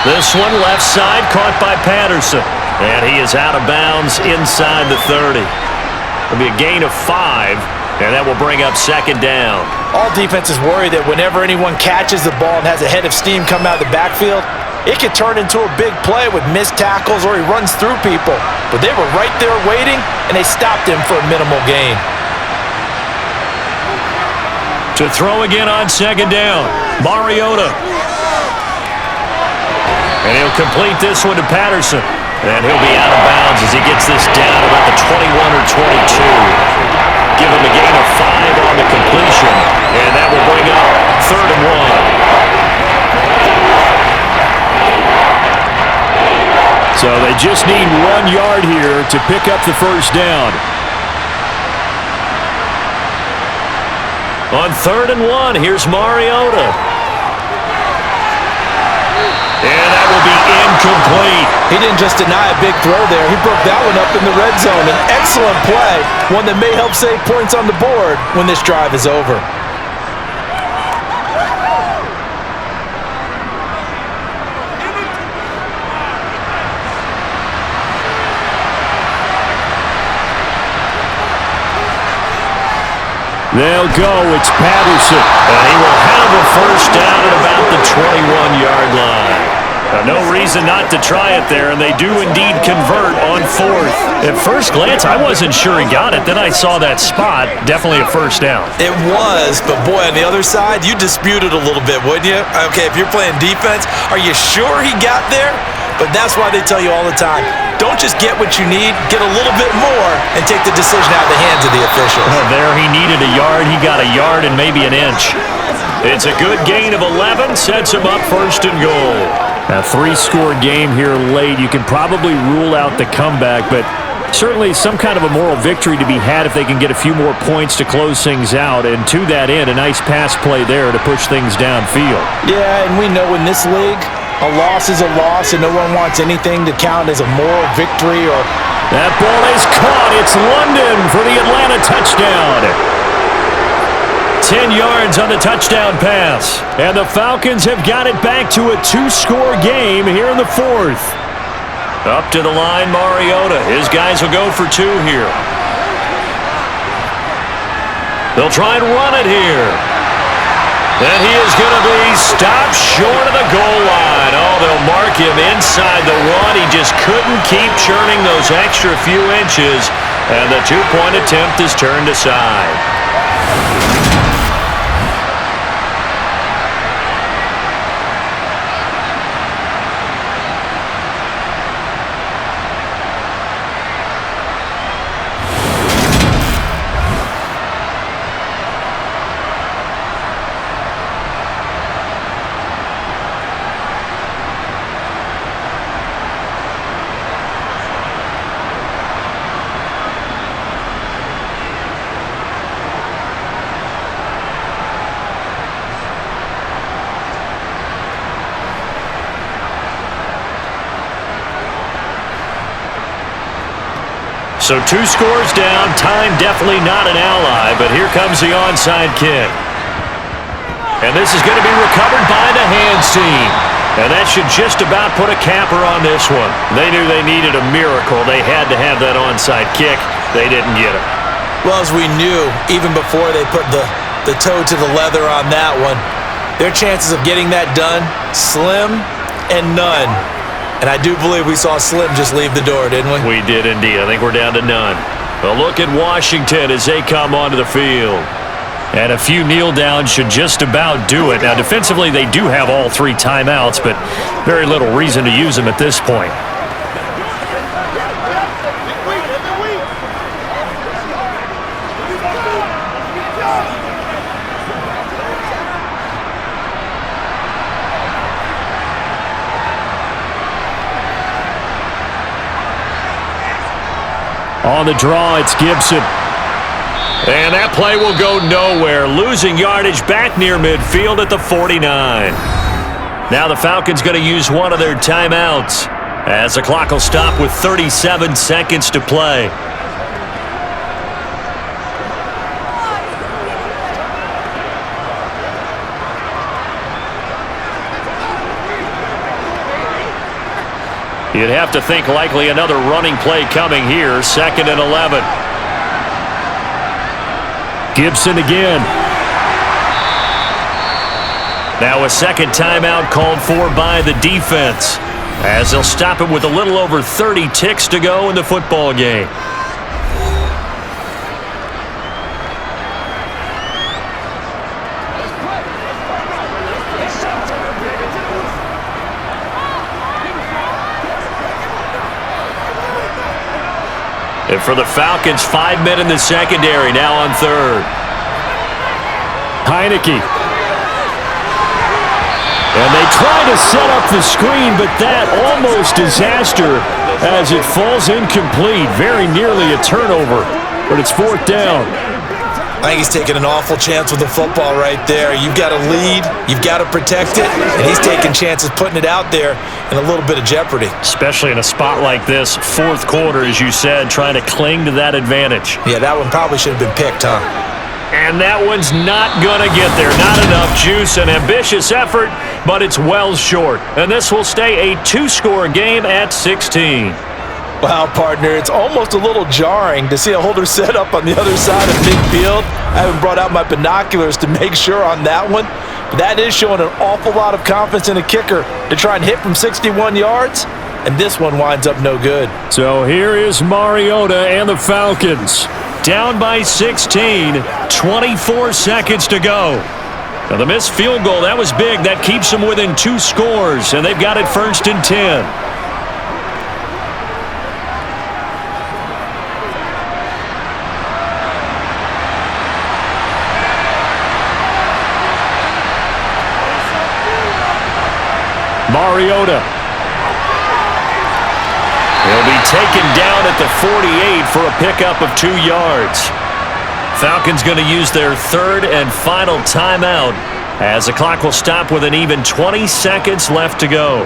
This one left side caught by Patterson. And he is out of bounds inside the 30. It'll be a gain of 5, and that will bring up second down. All defenses worry that whenever anyone catches the ball and has a head of steam come out of the backfield, it could turn into a big play with missed tackles or he runs through people. But they were right there waiting, and they stopped him for a minimal gain. To throw again on second down, Mariota. And he'll complete this one to Patterson. And he'll be out of bounds as he gets this down about the 21 or 22. Give him a gain of 5 on the completion. And that will bring up 3rd and 1. So they just need 1 yard here to pick up the first down. On 3rd and 1, here's Mariota. And that will be incomplete. He didn't just deny a big throw there. He broke that one up in the red zone. An excellent play, one that may help save points on the board when this drive is over. They'll go. It's Patterson. And he will have a first down at about the 21-yard line. No reason not to try it there, and they do indeed convert on 4th. At first glance, I wasn't sure he got it. Then I saw that spot. Definitely a first down. It was, but boy, on the other side, you dispute it a little bit, wouldn't you? Okay, if you're playing defense, are you sure he got there? But that's why they tell you all the time, don't just get what you need, get a little bit more, and take the decision out of the hands of the officials. There he needed a yard. He got a yard and maybe an inch. It's a good gain of 11, sets him up 1st and goal. A 3-score game here late. You can probably rule out the comeback, but Certainly some kind of a moral victory to be had if they can get a few more points to close things out. And to that end, a nice pass play there to push things downfield. Yeah, and we know in this league, a loss is a loss, and no one wants anything to count as a moral victory or... That ball is caught. It's London for the Atlanta touchdown. 10 yards on the touchdown pass. And the Falcons have got it back to a 2-score game here in the fourth. Up to the line, Mariota. His guys will go for 2 here. They'll try and run it here. And he is going to be stopped short of the goal line. Oh, they'll mark him inside the 1. He just couldn't keep churning those extra few inches. And the 2-point attempt is turned aside. So 2 scores down. Time definitely not an ally, but here comes the onside kick. And this is going to be recovered by the hands team. And that should just about put a capper on this one. They knew they needed a miracle. They had to have that onside kick. They didn't get it. Well, as we knew, even before they put the toe to the leather on that one, their chances of getting that done, slim and none. And I do believe we saw Slim just leave the door, didn't we? We did indeed. I think we're down to none. A look at Washington as they come onto the field. And a few kneel downs should just about do it. Now, defensively, they do have all 3 timeouts, but very little reason to use them at this point. On the draw, it's Gibson. And that play will go nowhere. Losing yardage back near midfield at the 49. Now the Falcons going to use one of their timeouts as the clock will stop with 37 seconds to play. You'd have to think likely another running play coming here. 2nd and 11. Gibson again. Now a second timeout called for by the defense, as they'll stop it with a little over 30 ticks to go in the football game. And for the Falcons, 5 men in the secondary, now on 3rd. Heineke. And they try to set up the screen, but that almost disaster as it falls incomplete. Very nearly a turnover, but it's 4th down. I think he's taking an awful chance with the football right there. You've got to lead, you've got to protect it, and he's taking chances putting it out there in a little bit of jeopardy. Especially in a spot like this, 4th quarter, as you said, trying to cling to that advantage. Yeah, that one probably should have been picked, huh? And that one's not going to get there. Not enough juice. An ambitious effort, but it's well short. And this will stay a 2-score game at 16. Wow, partner, it's almost a little jarring to see a holder set up on the other side of midfield. I haven't brought out my binoculars to make sure on that one, but that is showing an awful lot of confidence in a kicker to try and hit from 61 yards, and this one winds up no good. So here is Mariota and the Falcons. Down by 16, 24 seconds to go. Now the missed field goal, that was big. That keeps them within 2 scores, and they've got it 1st and 10. Mariota. He'll be taken down at the 48 for a pickup of 2 yards. Falcons going to use their third and final timeout as the clock will stop with an even 20 seconds left to go.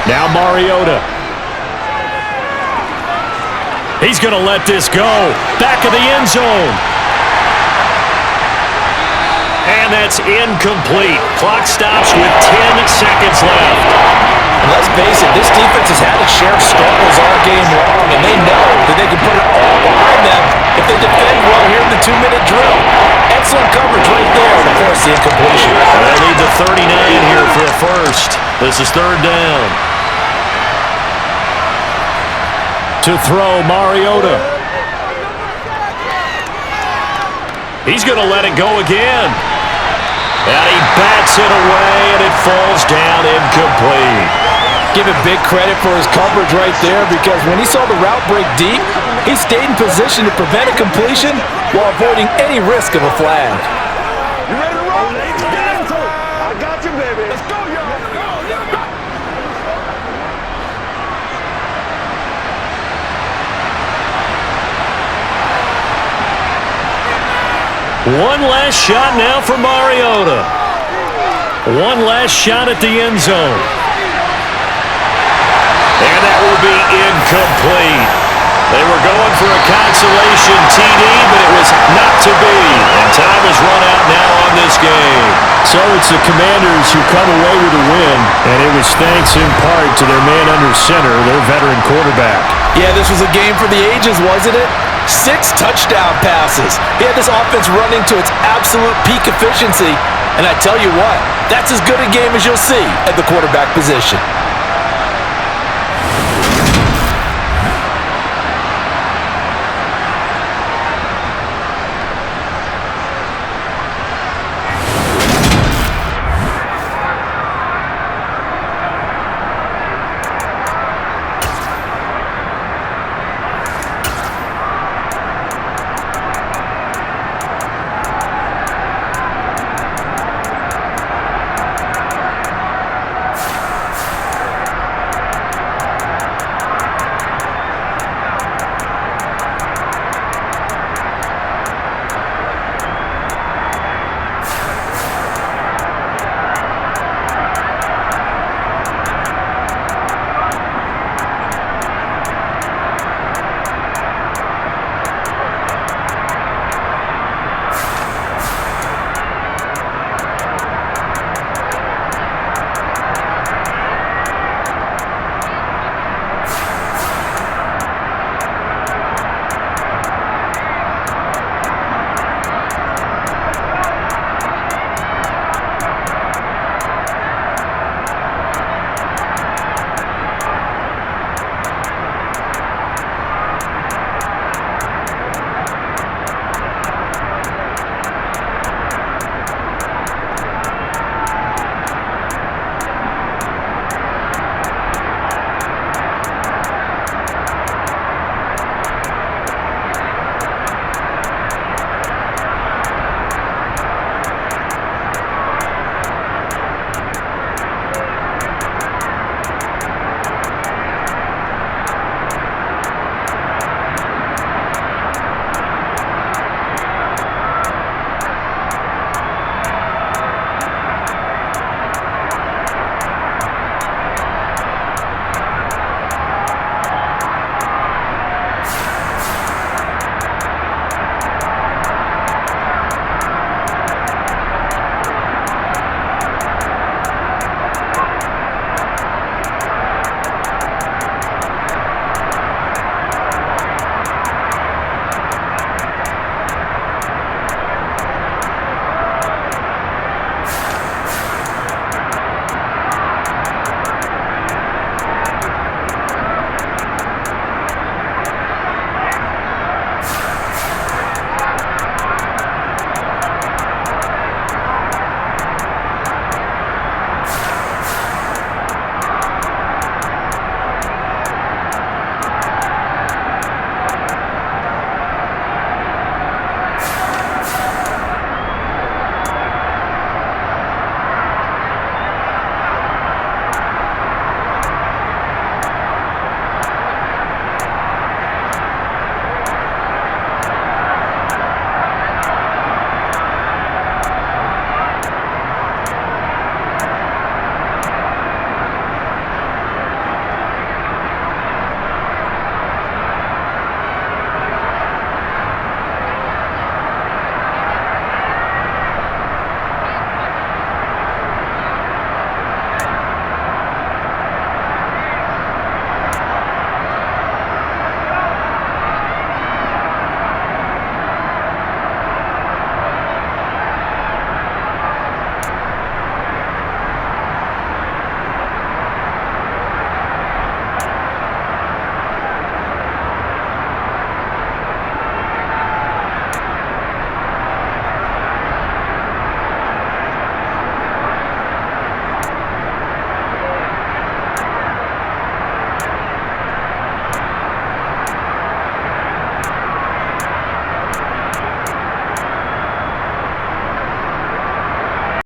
Now Mariota. He's going to let this go. Back of the end zone. And that's incomplete. Clock stops with 10 seconds left. And let's face it, this defense has had its share of struggles all game long, and they know that they can put it all behind them if they defend well here in the 2-minute drill. Excellent coverage right there to force the incompletion. They lead the 39 here for a first. This is third down. To throw, Mariota. He's going to let it go again. And he bats it away, and it falls down incomplete. Give it big credit for his coverage right there, because when he saw the route break deep, he stayed in position to prevent a completion while avoiding any risk of a flag. You ready to roll? Get into it. I got you, baby. Let's go, y'all. One last shot now for Mariota. One last shot at the end zone. And that will be incomplete. They were going for a consolation TD, but it was not to be. And time has run out now on this game. So it's the Commanders who come away with a win, and it was thanks in part to their man under center, their veteran quarterback. Yeah, this was a game for the ages, wasn't it? 6 touchdown passes. He had this offense running to its absolute peak efficiency. And I tell you what, that's as good a game as you'll see at the quarterback position.